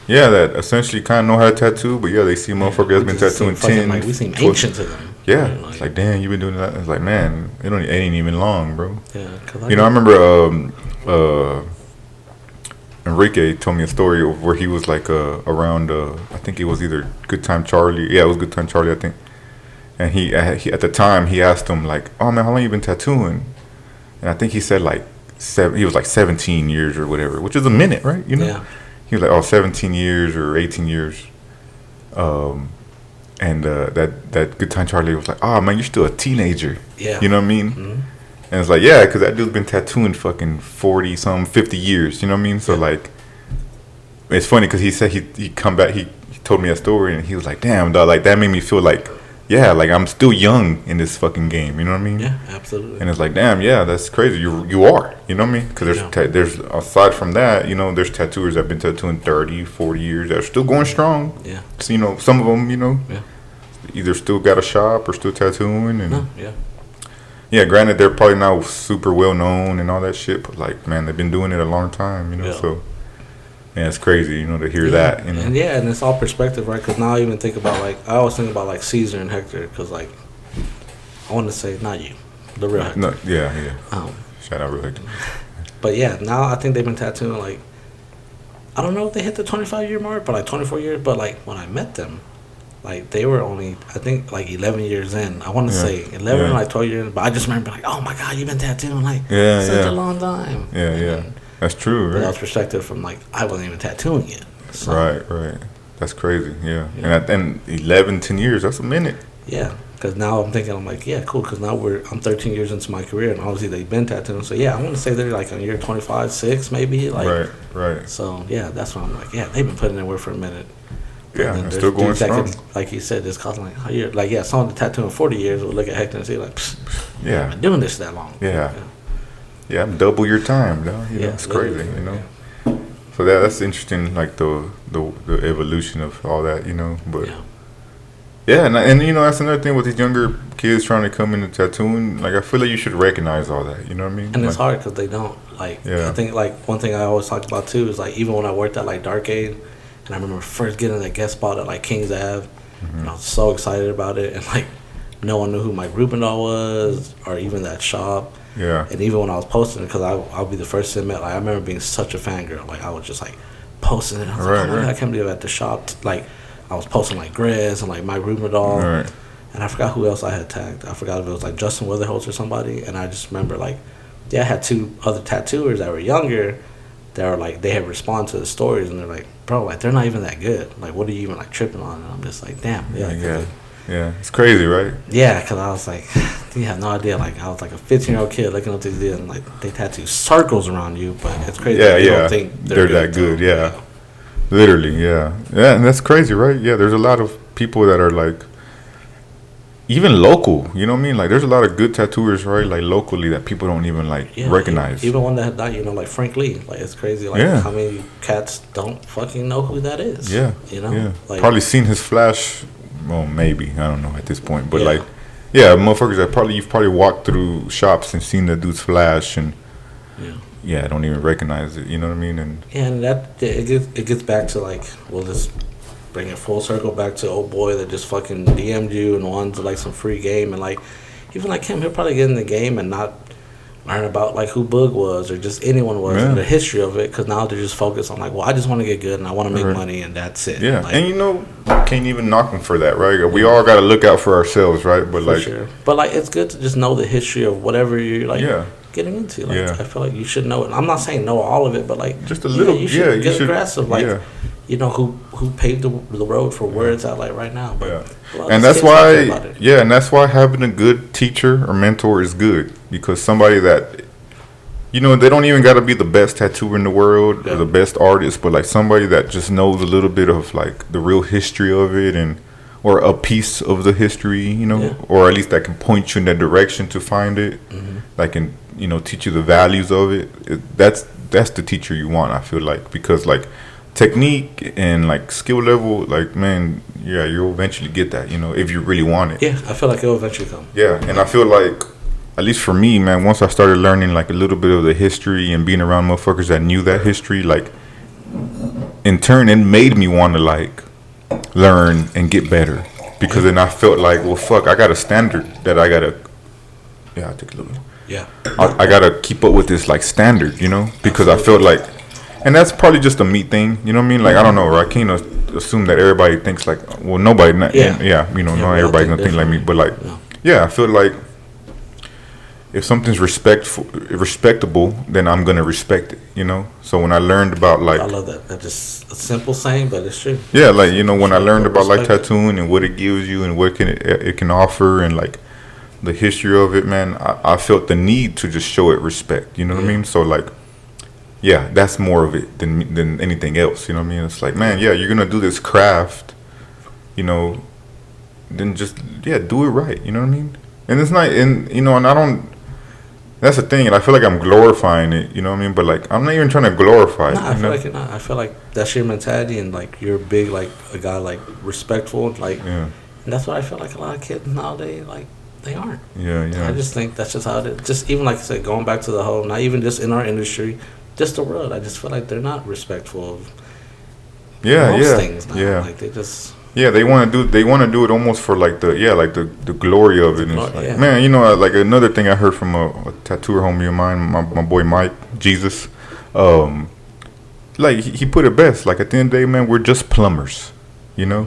Yeah, that essentially kind of know how to tattoo, but they see motherfucker that's been tattooing 10. Like, we seem ancient to them. Yeah, like, it's like, damn, you've been doing that. It's like, man, it ain't even long, bro. Yeah, I remember Enrique told me a story of where he was like around. I think it was either Good Time Charlie. Yeah, it was Good Time Charlie, I think. And he at the time he asked him like, "Oh man, how long you been tattooing?" And I think he said like. He was like 17 years or whatever, which is a minute, right? You know? Yeah. He was like, 17 years or 18 years. And that Good Time Charlie was like, oh, man, you're still a teenager. Yeah. You know what I mean? Mm-hmm. And it's like, yeah, because that dude's been tattooing fucking 50 years. You know what I mean? So, like, it's funny because he said he come back, he told me a story, and he was like, damn, dog, like, that made me feel like, yeah, like I'm still young in this fucking game, you know what I mean? Yeah, absolutely. And it's like, damn, yeah, that's crazy. You are, you know what I mean? Because there's aside from that, you know, there's tattooers that have been tattooing 30, 40 years that are still going strong. Yeah. So, you know, some of them, you know, either still got a shop or still tattooing, and yeah, granted they're probably now super well known and all that shit, but like, man, they've been doing it a long time, you know, so. Yeah, it's crazy, you know, to hear that, you know. And it's all perspective, right? Because now I even think about, like, I always think about, like, Caesar and Hector, because, like, I want to say, not you, the real Hector. No, yeah. Shout out real Hector. But, yeah, now I think they've been tattooing, like, I don't know if they hit the 25-year mark, but, like, 24 years. But, like, when I met them, like, they were only, I think, like, 11 years in. I want to say 11 or, like, 12 years in. But I just remember, like, oh, my God, you've been tattooing, like, such a long time. Yeah. That's true, right? That was perspective from, like, I wasn't even tattooing yet. So. Right. That's crazy, yeah. And 11, 10 years, that's a minute. Yeah, because now I'm thinking, I'm like, yeah, cool, because now I'm 13 years into my career, and obviously they've been tattooing. So, yeah, I want to say they're, like, on year 25, 6, maybe. Like, right. So, yeah, that's why I'm like, yeah, they've been putting in work for a minute. Yeah, they're still going strong. Like you said, it's costing, like, a year. Like, yeah, someone tattooing 40 years will look at Hector and say, like, yeah, I've been doing this that long. Yeah, double your time, though. You know, it's crazy, you know. So that's interesting, like the evolution of all that, you know. But and you know, that's another thing with these younger kids trying to come into tattooing. Like, I feel like you should recognize all that. You know what I mean? And it's hard because they don't. Like, I think like one thing I always talk about too is like even when I worked at like Darkade, and I remember first getting that guest spot at like Kings Ave, and I was so excited about it, and like no one knew who Mike Rubendahl was or even that shop. Yeah. And even when I was posting it, because I'll be the first to admit, like, I remember being such a fangirl. Like, I was just, like, posting it. I was like, oh, my God, I can't believe at the shop. Like, I was posting, like, Grez and, like, Mike Rubendahl. Right. And I forgot who else I had tagged. I forgot if it was, like, Justin Witherholtz or somebody. And I just remember, like, I had 2 other tattooers that were younger that were, like, they had responded to the stories. And they're like, bro, like, they're not even that good. Like, what are you even, like, tripping on? And I'm just like, damn. Yeah. Yeah, it's crazy, right? Yeah, because I was like, you have no idea. Like, I was like a 15-year-old kid looking up these dudes, and like they tattoo circles around you, but it's crazy. Yeah, you don't think they're that good. Yeah, literally. Yeah, and that's crazy, right? Yeah, there's a lot of people that are like, even local. You know what I mean? Like, there's a lot of good tattooers, right? Like locally that people don't even like recognize. Even one that died, like Frank Lee. Like, it's crazy. Like, how many cats don't fucking know who that is? Yeah, like, probably seen his flash. Well, maybe, I don't know at this point, but like, motherfuckers that you've probably walked through shops and seen the dude's flash, and I don't even recognize it. You know what I mean? And that it gets back to like, we'll just bring it full circle back to old boy that just fucking DM'd you and wanted like some free game, and like even like him, he'll probably get in the game and not learn about like who Boog was or just anyone was and the history of it, because now they're just focused on like, well, I just want to get good and I want to make money, and that's it. Yeah, like, and can't even knock them for that, right? We all got to look out for ourselves, right? But for sure. But like, it's good to just know the history of whatever you're like getting into. Like, I feel like you should know it. I'm not saying know all of it, but like just a little. You should get a grasp of like who paved the road for where it's at like right now. But and that's why and that's why having a good teacher or mentor is good, because somebody that they don't even got to be the best tattooer in the world or the best artist, but like somebody that just knows a little bit of like the real history of it, or a piece of the history, or at least that can point you in that direction to find it, that can teach you the values of it. That's the teacher you want, I feel like, because like technique and like skill level, like, man, you'll eventually get that, if you really want it. Yeah, I feel like it'll eventually come. Yeah, and I feel like, at least for me, man, once I started learning like a little bit of the history and being around motherfuckers that knew that history, like, in turn, it made me want to like learn and get better, because then I felt like, well, fuck, I got a standard that I gotta. Yeah, I'll take a little bit. Yeah, I gotta keep up with this like standard, because I felt like, and that's probably just a me thing, you know what I mean? Like, I don't know, right? I can't assume that everybody thinks like, well, nobody, not everybody's gonna think like me, but like, I feel like if something's respectable, then I'm gonna respect it, So when I learned about like, I love that. That's just a simple saying, but it's true. Yeah, like when I learned about like tattooing and what it gives you and what it can offer and like the history of it, man, I felt the need to just show it respect. You know what I mean? So like, that's more of it than anything else. You know what I mean? It's like, man, you're gonna do this craft, then just do it right. You know what I mean? And it's not, and I don't. That's the thing, and I feel like I'm glorifying it, you know what I mean? But like, I'm not even trying to glorify it. I feel like you're not. I feel like that's your mentality, and like you're big, like a guy, like respectful, like. Yeah. And that's what I feel like a lot of kids nowadays, like, they aren't. Yeah. I just think that's just how it is. Just even like I said, going back to the whole, not even just in our industry, just the world. I just feel like they're not respectful of most things now. Yeah. Like they just. Yeah, they want to do it almost for like the glory of it. And it's like, man, like another thing I heard from a tattooer homie of mine, my boy Mike Jesus, like he put it best. Like, at the end of the day, man, we're just plumbers, Yeah.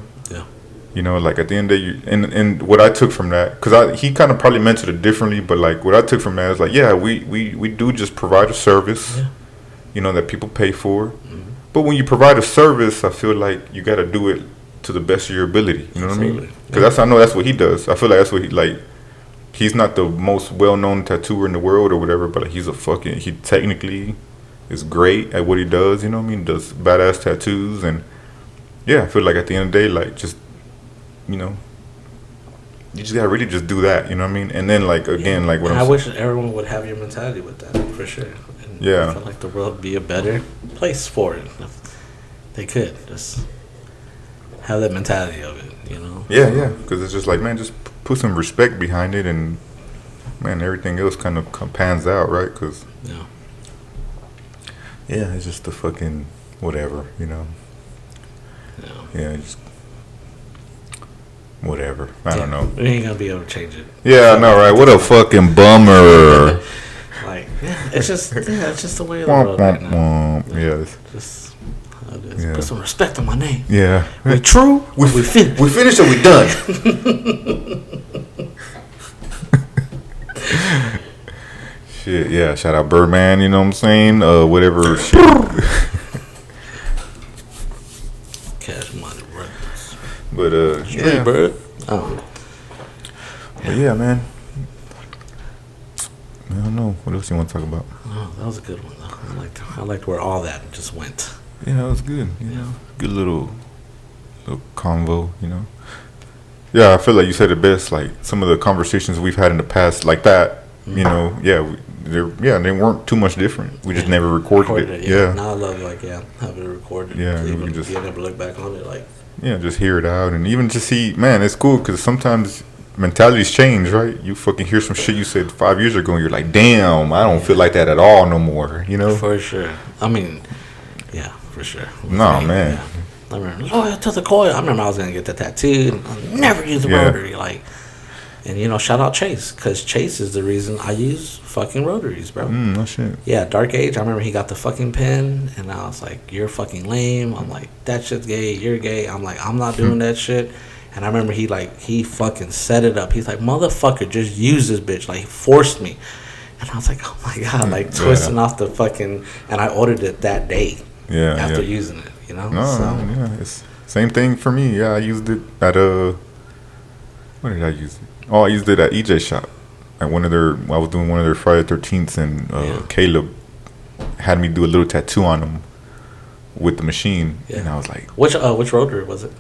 Like at the end of the day, and what I took from that, because he kind of probably meant it differently, but like what I took from that is like, we do just provide a service, that people pay for. Mm-hmm. But when you provide a service, I feel like you got to do it to the best of your ability, you know what I mean? Because I know that's what he does. I feel like that's what he's not the most well-known tattooer in the world or whatever, but like he technically is great at what he does, you know what I mean? Does badass tattoos, and I feel like at the end of the day, like, just, you just gotta really just do that, you know what I mean? And then like, again, like what I wish everyone would have your mentality with that, for sure. And I feel like the world would be a better place for it if they could just have that mentality of it, Yeah, because it's just like, man, just put some respect behind it, and man, everything else kind of pans out, right? Because it's just the fucking whatever, just whatever. I don't know. We ain't gonna be able to change it. Yeah, I know, right? What a fucking bummer. Like, it's just the way of the world right now. Just. Put some respect on my name. Yeah. We true. We finished. We finished or we done. Shit, yeah. Shout out Birdman, you know what I'm saying? Whatever shit. Cash Money Records. But Straight bird. Oh. But yeah, man. I don't know. What else you want to talk about? Oh, that was a good one, though. I liked where all that just went. Yeah, it was good. Good little convo, Yeah, I feel like you said it best. Like some of the conversations we've had in the past, like that, they weren't too much different. We just never recorded it. Yeah. Now I love having it recorded. Yeah, so we just being able to look back on it, just hear it out, and even just see, man, it's cool because sometimes mentalities change, right? You fucking hear some shit you said 5 years ago, and you're like, damn, I don't feel like that at all no more, For sure. I mean, yeah, for sure. No, man. Yeah. I remember, loyal to the coil. I remember I was gonna get the tattoo, and I'll never use the rotary, and shout out Chase, because Chase is the reason I use fucking rotaries, bro. No shit. Yeah, Dark Age. I remember he got the fucking pen, and I was like, "You're fucking lame." I'm like, "That shit's gay. You're gay." I'm like, "I'm not doing that shit." And I remember he fucking set it up. He's like, "Motherfucker, just use this bitch." Like, he forced me, and I was like, "Oh my god!" Like twisting off the fucking. And I ordered it that day. Yeah. After using it, It's same thing for me. Yeah, I used it at Where did I use it? Oh, I used it at EJ shop. At I was doing one of their Friday 13th, and Caleb had me do a little tattoo on him with the machine, and I was like, which rotary was it?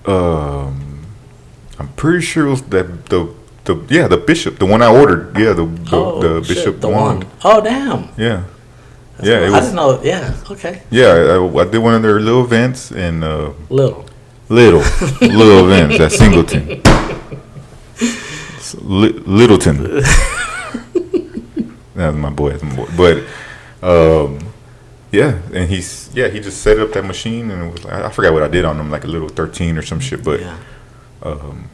I'm pretty sure it was the Bishop, the one I ordered. Yeah, the Bishop the one. Oh damn. Yeah. I didn't know. Yeah. Okay. Yeah, I did one of their little events and little events at Singleton. Littleton. That's my boy. But and he just set up that machine, and it was like, I forgot what I did on him, like a little 13 or some shit. But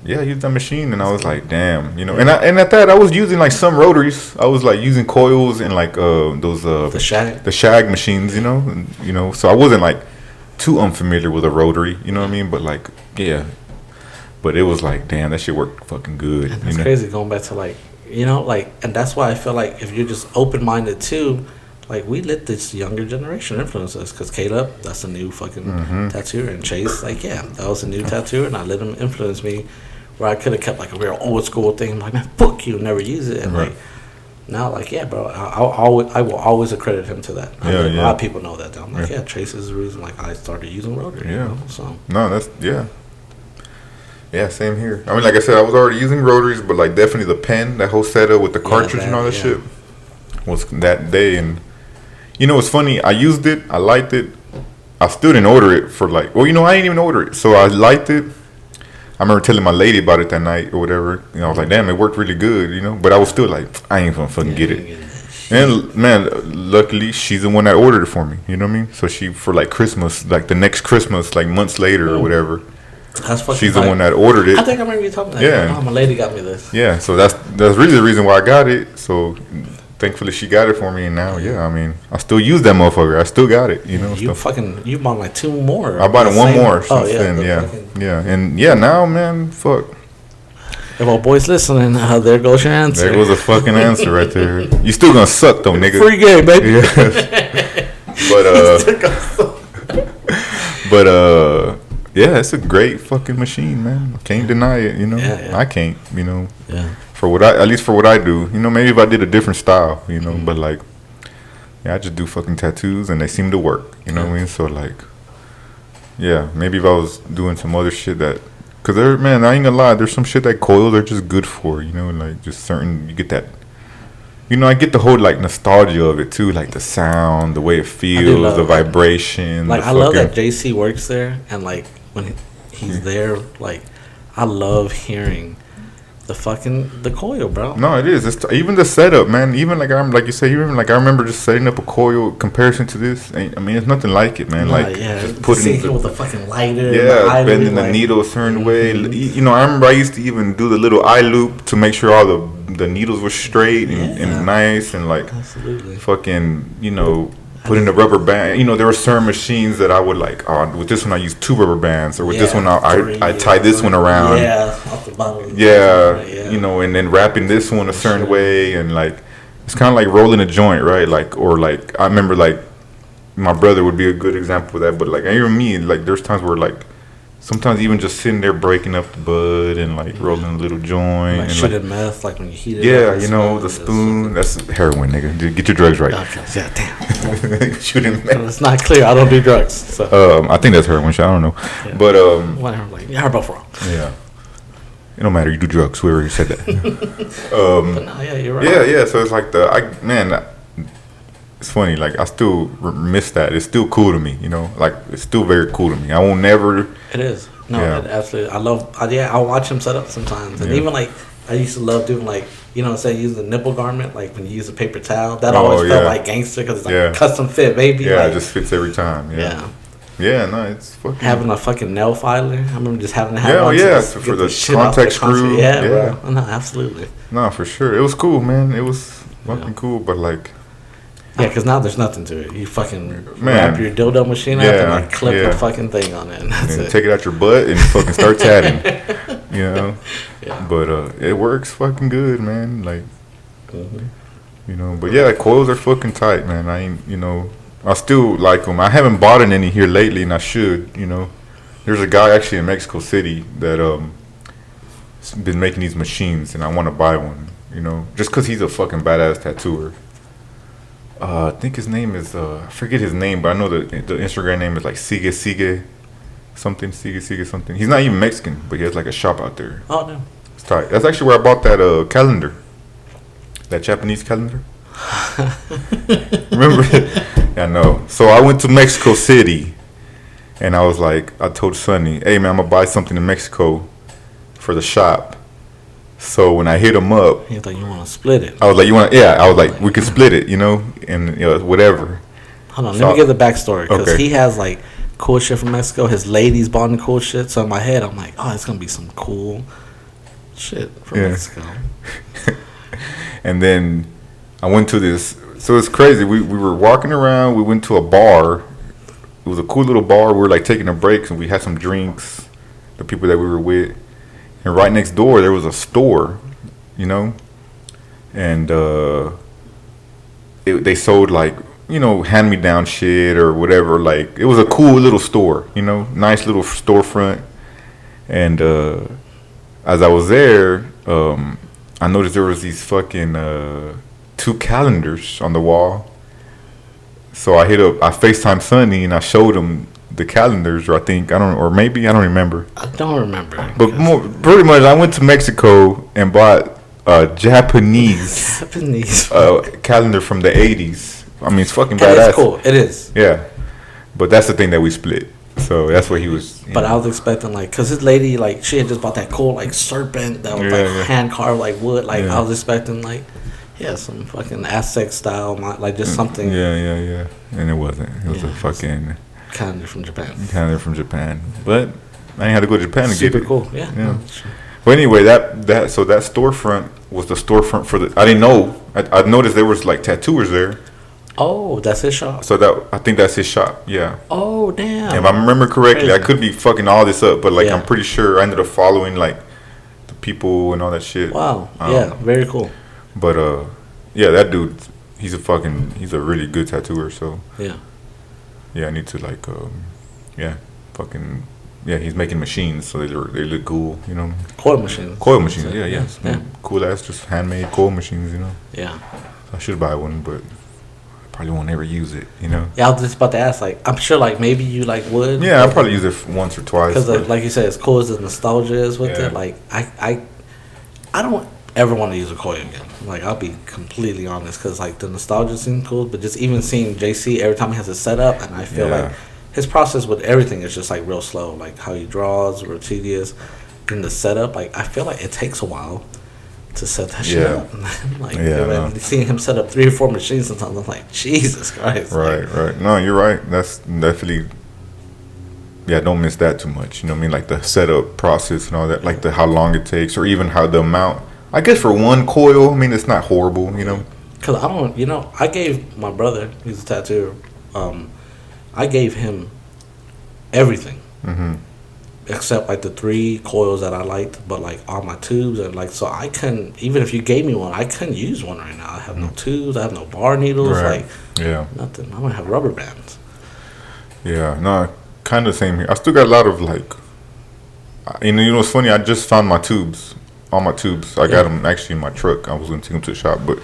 he used that machine, and I was like, damn, And at that, I was using like some rotaries. I was like using coils and like those the shag machines, So I wasn't like too unfamiliar with a rotary, you know what I mean? But like, yeah. But it was like, damn, that shit worked fucking good. And that's crazy going back to and that's why I feel like if you're just open-minded too, we let this younger generation influence us, because Caleb, that's a new fucking tattooer, and Chase, that was a new tattooer, and I let him influence me where I could have kept a real old school thing. I'm like, man, fuck you, never use it. And now, bro, I will always accredit him to that. A lot of people know that. I'm like, Chase is the reason I started using rotary. So no, that's Yeah, same here. I mean, like I said, I was already using rotaries, but definitely the pen, that whole setup with the cartridge and all that shit was that day. And it's funny. I used it. I liked it. I still didn't order it for I didn't even order it. So I liked it. I remember telling my lady about it that night or whatever. I was like, damn, it worked really good, But I was still like, I ain't gonna fucking get it. And man, luckily she's the one that ordered it for me. You know what I mean? So she for Christmas, the next Christmas, months later or whatever. She's the one that ordered it. I think I remember you talking about that. Yeah. My lady got me this. Yeah, so that's really the reason why I got it. So thankfully she got it for me, and now I mean I still use that motherfucker. I still got it. You bought 2 more. I bought one more since then. And now, man, fuck. If our boys listening, there goes your answer. There goes a fucking answer right there. You still gonna suck though, nigga. Free game, baby. But yeah, it's a great fucking machine, man. Can't deny it, I can't, Yeah. At least for what I do, maybe if I did a different style, but I just do fucking tattoos and they seem to work, what I mean? So maybe if I was doing some other shit cause I ain't gonna lie, there's some shit that coils are just good for, just certain, you get that. I get the whole nostalgia of it too, the sound, the way it feels, the vibration. I love that JC works there, and when he's there, I love hearing the coil, bro. No, it is. It's even the setup, man. Even like you say, even I remember just setting up a coil comparison to this. I mean, it's nothing like it, man. Just putting it with the fucking lighter. Yeah, bending the needle a certain way. I remember I used to even do the little eye loop to make sure all the needles were straight and nice and absolutely fucking put in the rubber band. There were certain machines that I would with this one I use 2 rubber bands, or with this one I tie this one around. Off the bottom. And then wrapping this one a certain way, and it's kind of like rolling a joint, right? I remember my brother would be a good example of that, but even me, there's times where Sometimes even just sitting there breaking up the bud and like rolling a little joint. Like and shooting meth, like when you heat it yeah, up. you know, the spoon. That's heroin, nigga. Dude, get your drugs right. Okay, yeah, damn. Shooting meth. It's not clear. I don't do drugs. So. I think that's heroin shit. I don't know. Yeah. But, whatever. Like, you're both wrong. Yeah. It don't matter. You do drugs. We already said that. But no, yeah, you're right. Yeah. So it's like it's funny. Like I still miss that. It's still cool to me. You know, like it's still very cool to me. I won't never. It is. No, absolutely. I'll watch him set up sometimes, and even like I used to love doing like using the nipple garment, like when you use a paper towel. That always felt like gangster because it's like custom fit, baby. Yeah, like, it just fits every time. Yeah, no, it's fucking having a fucking nail filer. I remember just having to have for the contact screw. Yeah, bro. No, absolutely. No, for sure. It was cool, man. It was fucking cool, but like. Yeah, because now there's nothing to it. You fucking wrap your dildo machine up and like clip the fucking thing on it. And that's it. Take it out your butt and fucking start tatting. You know? Yeah. But it works fucking good, man. Like, you know. But yeah, coils are fucking tight, man. I still like them. I haven't bought any here lately, and I should, you know. There's a guy actually in Mexico City that been making these machines, and I want to buy one, you know. Just because he's a fucking badass tattooer. I think his name is I forget his name, but I know the Instagram name is like Sige something. He's not even Mexican, but he has like a shop out there. Oh no, it's tight. That's actually where I bought that calendar, that Japanese calendar. Remember? Yeah, I know. So I went to Mexico City, and I was like, I told Sonny, "Hey man, I'm gonna buy something in Mexico for the shop." So when I hit him up, he was like, "You want to split it?" I was like, "You want?" Yeah, I was like, "We can split it, you know, and whatever." Hold on, let me give the backstory because he has like cool shit from Mexico. His ladies bought him cool shit. So in my head, I'm like, "Oh, it's gonna be some cool shit from Mexico." And then I went to this. So it's crazy. We were walking around. We went to a bar. It was a cool little bar. We were like taking a break, and we had some drinks. The people that we were with. And right next door, there was a store, you know, and they sold like, you know, hand-me-down shit or whatever. Like, it was a cool little store, you know, nice little storefront. And as I was there, I noticed there was these fucking 2 calendars on the wall. So I FaceTimed Sonny and I showed him the calendars, or maybe I don't remember. I don't remember. But pretty much, I went to Mexico and bought a Japanese calendar from the 80s. I mean, it's fucking badass. It's cool. It is. Yeah, but that's the thing that we split. So that's what he was. But I was expecting because his lady she had just bought that cool serpent that was hand carved wood. I was expecting some fucking Aztec style, just something. Yeah. And it wasn't. It was a fucking. Calendar from Japan. But I ain't had to go to Japan to get it. Super cool, yeah. But anyway, that storefront was the storefront for the. I didn't know. I noticed there was tattooers there. Oh, that's his shop. So I think that's his shop. Yeah. Oh damn. If I remember correctly, I could be fucking all this up, but I'm pretty sure I ended up following the people and all that shit. Wow. Yeah. Very cool. But that dude, he's a really good tattooer. So yeah. Yeah, I need to he's making machines, so they look cool, you know. Coil machines. Yeah. Cool ass, just handmade coil machines, you know. Yeah. I should buy one, but I probably won't ever use it, you know. Yeah, I was just about to ask. I'm sure, maybe you would. Yeah, I'll probably use it once or twice. Because, like you said, as cool as the nostalgia is with it, I don't ever want to use a coil again. I'll be completely honest, because the nostalgia seems cool, but just even seeing JC every time he has it set up, and I feel his process with everything is just real slow, how he draws, real tedious. In the setup, I feel like it takes a while to set that shit up. Seeing him set up 3 or 4 machines sometimes, I'm like, Jesus Christ. Right. No, you're right. That's definitely. Yeah, don't miss that too much. You know what I mean? The setup process and all that, how long it takes, or even how the amount. I guess for one coil, I mean, it's not horrible, you know. Because I gave my brother, he's a tattooer, I gave him everything. Mm-hmm. Except the 3 coils that I liked, but all my tubes and so I couldn't, even if you gave me one, I couldn't use one right now. I have no tubes, I have no bar needles, nothing. I don't have rubber bands. Yeah, no, kind of same here. I still got a lot of You know what's funny? I just found my tubes. All my tubes. I got them actually in my truck. I was gonna take them to the shop, but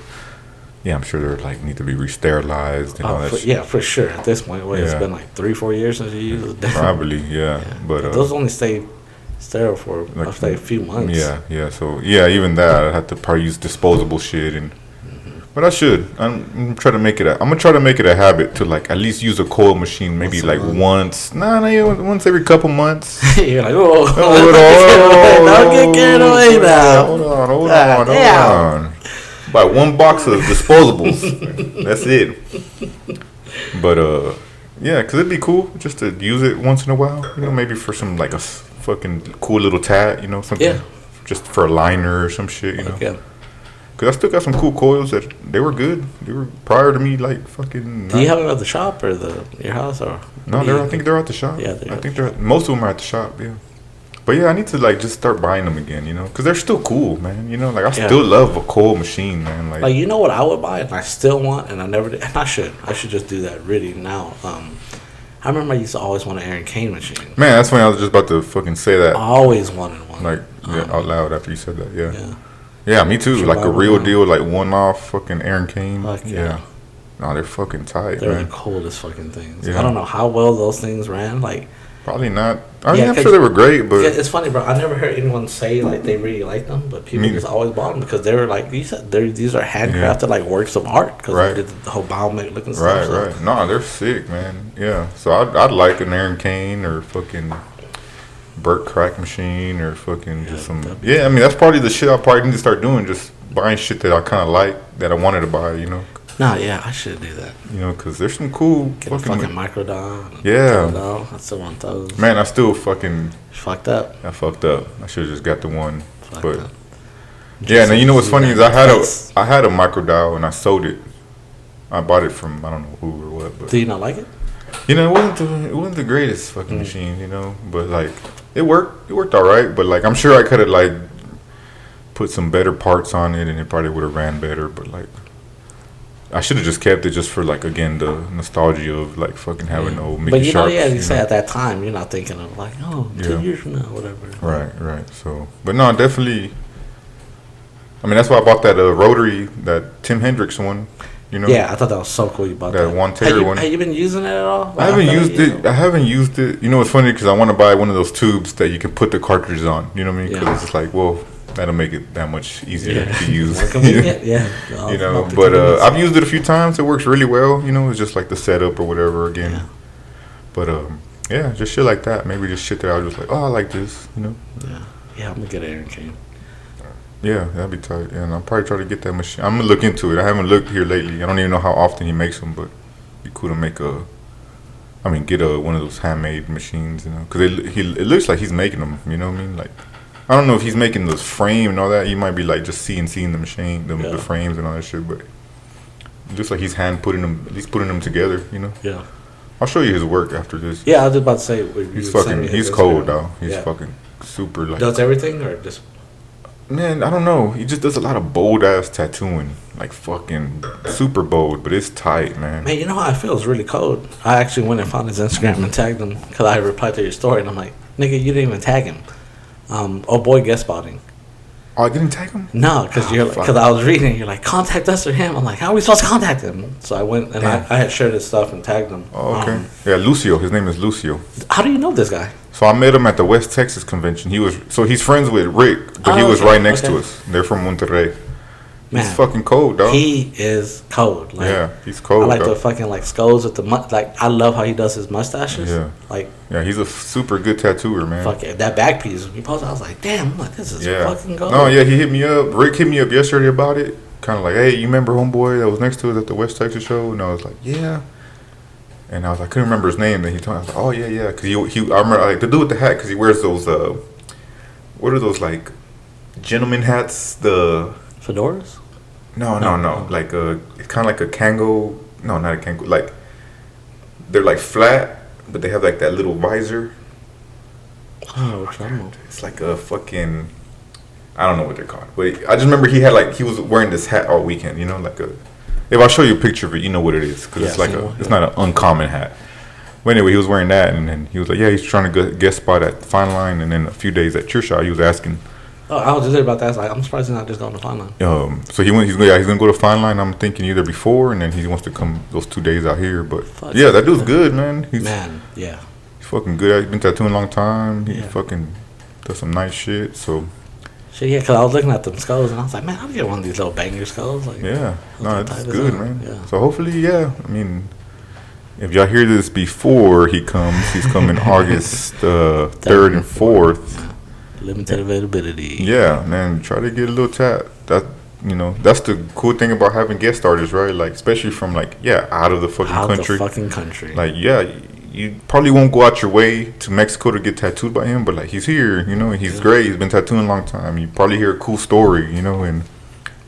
yeah, I'm sure they're like need to be re-sterilized and all that shit. Yeah, for sure. At this point, it's been like 3-4 years since you used them. Probably, yeah. But those only stay sterile for like a few months. Yeah. So yeah, even that I have to probably use disposable shit and. But I should. I'm gonna try to make it a habit to like at least use a coil machine maybe like once. Once every couple months. You're like, don't get carried away now. Hold on. Buy one box of disposables. That's it. But yeah, cause it'd be cool just to use it once in a while. You know, maybe for some like a fucking cool little tat. You know, something just for a liner or some shit. You know. Okay. Cause I still got some cool coils that they were good. They were prior to me, like fucking. Do you have them at the shop or your house or? No, I think they're at the shop. Yeah, I think most of them are at the shop. Yeah, but yeah, I need to like just start buying them again. You know, cause they're still cool, man. You know, like I still love a coil machine, man. Like you know what I would buy and I still want and I never did. And I should just do that really now. I remember I used to always want an Aaron Kane machine. Man, that's funny. I was just about to fucking say that. I always wanted one. Like out loud after you said that. Yeah. Yeah, me too. Like a real deal, like one-off fucking Aaron Kane. Yeah. No, they're fucking tight, they're man. The coldest fucking things. Yeah. I don't know how well those things ran. Like, probably not. I mean, I'm sure they were great, but it's funny, bro. I never heard anyone say like they really liked them, but people just always bought them because they were like you said. These are handcrafted like works of art because they did the whole biomech looking stuff. Right. No, they're sick, man. Yeah. So I'd like an Aaron Kane or fucking Burt Crack machine or fucking just some. Yeah, I mean that's probably the shit I probably need to start doing. Just buying shit that I kind of like that I wanted to buy. You know. Nah, yeah, I should do that. You know, because there's some cool fucking Microdon. Yeah. I still want those. Man, I still fucking fucked up. I fucked up. I should have just got the one. But yeah, now you know what's funny is I had a Microdial and I sold it. I bought it from I don't know who or what. But do you not like it? You know, it wasn't the greatest fucking machine. You know, but like it worked. It worked all right. But like I'm sure I could have like put some better parts on it and it probably would have ran better. But like. I should have just kept it just for like again the nostalgia of like fucking having old Mickey But Sharps. You say at that time you're not thinking of like 2 years from now whatever. Right. So, but no, definitely. I mean that's why I bought that rotary, that Tim Hendricks one. You know. Yeah, I thought that was so cool. You bought that 1 one. Have you been using it at all? I haven't used it. You know, it's funny because I want to buy one of those tubes that you can put the cartridges on. You know what I mean? Because it's like, well. That'll make it that much easier to use. More convenient, you know, but I've used it a few times. It works really well. You know, it's just like the setup or whatever again. Yeah. But yeah, just shit like that. Maybe just shit that I was just like, oh, I like this. You know. Yeah, I'm gonna get Aaron Kane. Yeah, that'd be tight. Yeah, and I'll probably try to get that machine. I'm gonna look into it. I haven't looked here lately. I don't even know how often he makes them, but it'd be cool to make get one of those handmade machines. You know, because it looks like he's making them. You know what I mean? Like. I don't know if he's making this frame and all that. You might be like just seeing the machine, the frames and all that shit. But it looks like he's putting them together. You know. Yeah. I'll show you his work after this. Yeah, I was about to say. He's cold though. He's fucking super like. Does everything or just? Man, I don't know. He just does a lot of bold ass tattooing, like fucking super bold. But it's tight, man. Man, you know how I feel? It's really cold. I actually went and found his Instagram and tagged him because I replied to your story and I'm like, nigga, you didn't even tag him. Guest spotting. Oh, I didn't tag him? No, because I was reading. You're like, contact us or him. I'm like, how are we supposed to contact him? So I went and I had shared his stuff and tagged him. Oh, okay. Yeah, Lucio. His name is Lucio. How do you know this guy? So I met him at the West Texas convention. He's friends with Rick, but he was right next to us. They're from Monterrey. Man, he's fucking cold, dog. He is cold. Like, yeah, he's cold. I like the fucking like skulls with the like. I love how he does his mustaches. Yeah, like he's a super good tattooer, man. Fuck it, that back piece. When he posted, I was like, damn, I'm like, this is fucking gold. No, yeah, he hit me up. Rick hit me up yesterday about it. Kind of like, hey, you remember homeboy that was next to us at the West Texas show? And I was like, yeah. And I was like, I couldn't remember his name. Then he told me, I was like, oh yeah, because he I remember like the dude with the hat because he wears those what are those like gentleman hats? The fedoras. No. Like it's kind of like a Kango. No, not a Kango. Like they're like flat, but they have like that little visor. Oh, which one? It's like a fucking. I don't know what they're called, but I just remember he was wearing this hat all weekend. You know, like a. If I show you a picture of it, you know what it is because it's like it's not an uncommon hat. But anyway, he was wearing that, and then he was like, yeah, he's trying to get spot at Fine Line, and then a few days at Cheershot. He was asking. Oh, I was just about that. Like, I'm surprised he's not just going to Fine Line. So he's gonna go to Fine Line. I'm thinking either before, and then he wants to come those 2 days out here. But yeah, that dude's good, man. He's fucking good. He's been tattooing a long time. He fucking does some nice shit. So. Shit, yeah, because I was looking at them skulls, and I was like, man, I'll get one of these little banger skulls. Like, yeah, no, it's good, man. Yeah. So hopefully, I mean. If y'all hear this before he comes, he's coming August 3rd and 4th. Limited availability. Yeah, man, try to get a little tat. That's the cool thing about having guest artists, right? Like, especially from out of the fucking country. Like, yeah, you probably won't go out your way to Mexico to get tattooed by him, but like he's here, he's great. He's been tattooing a long time. You probably hear a cool story, and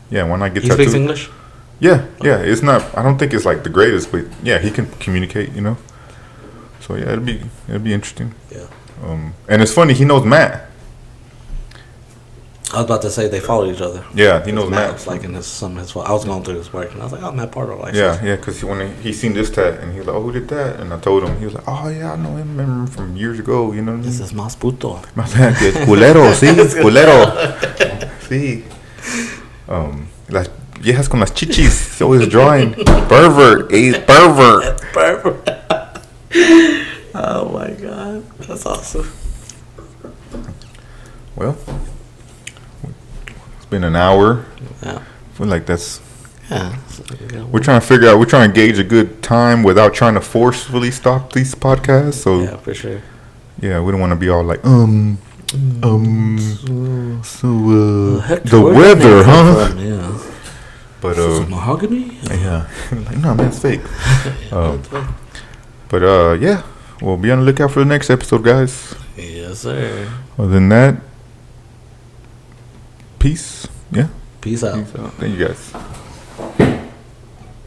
yeah, why not get tattooed? He speaks English? Yeah, it's not. I don't think it's like the greatest, but yeah, he can communicate. So yeah, it'll be interesting. Yeah. And it's funny. He knows Matt. I was about to say they follow each other. Yeah, he knows Matt. Like in some of his. I was going through his work and I was like, oh, Matt Pardo. Like, yeah, because when he seen this tat and he was like, oh, who did that? And I told him, he was like, oh yeah, I know him. Remember him from years ago. You know what I mean? This is más puto. Culero, sí, culero. Sí. Las viejas con las chichis. He's always drawing. Pervert. He's pervert. Pervert. Oh my god. That's awesome. Well, it's been an hour. Yeah. I feel like that's... Yeah. We're trying to gauge a good time without trying to forcefully stop these podcasts. So yeah, for sure. Yeah, we don't want to be all like, the weather, huh? Yeah. But mahogany. Yeah, like no man, it's fake. But yeah, we'll be on the lookout for the next episode, guys. Yes, sir. Other than that, peace. Yeah. Peace out. Thank you, guys.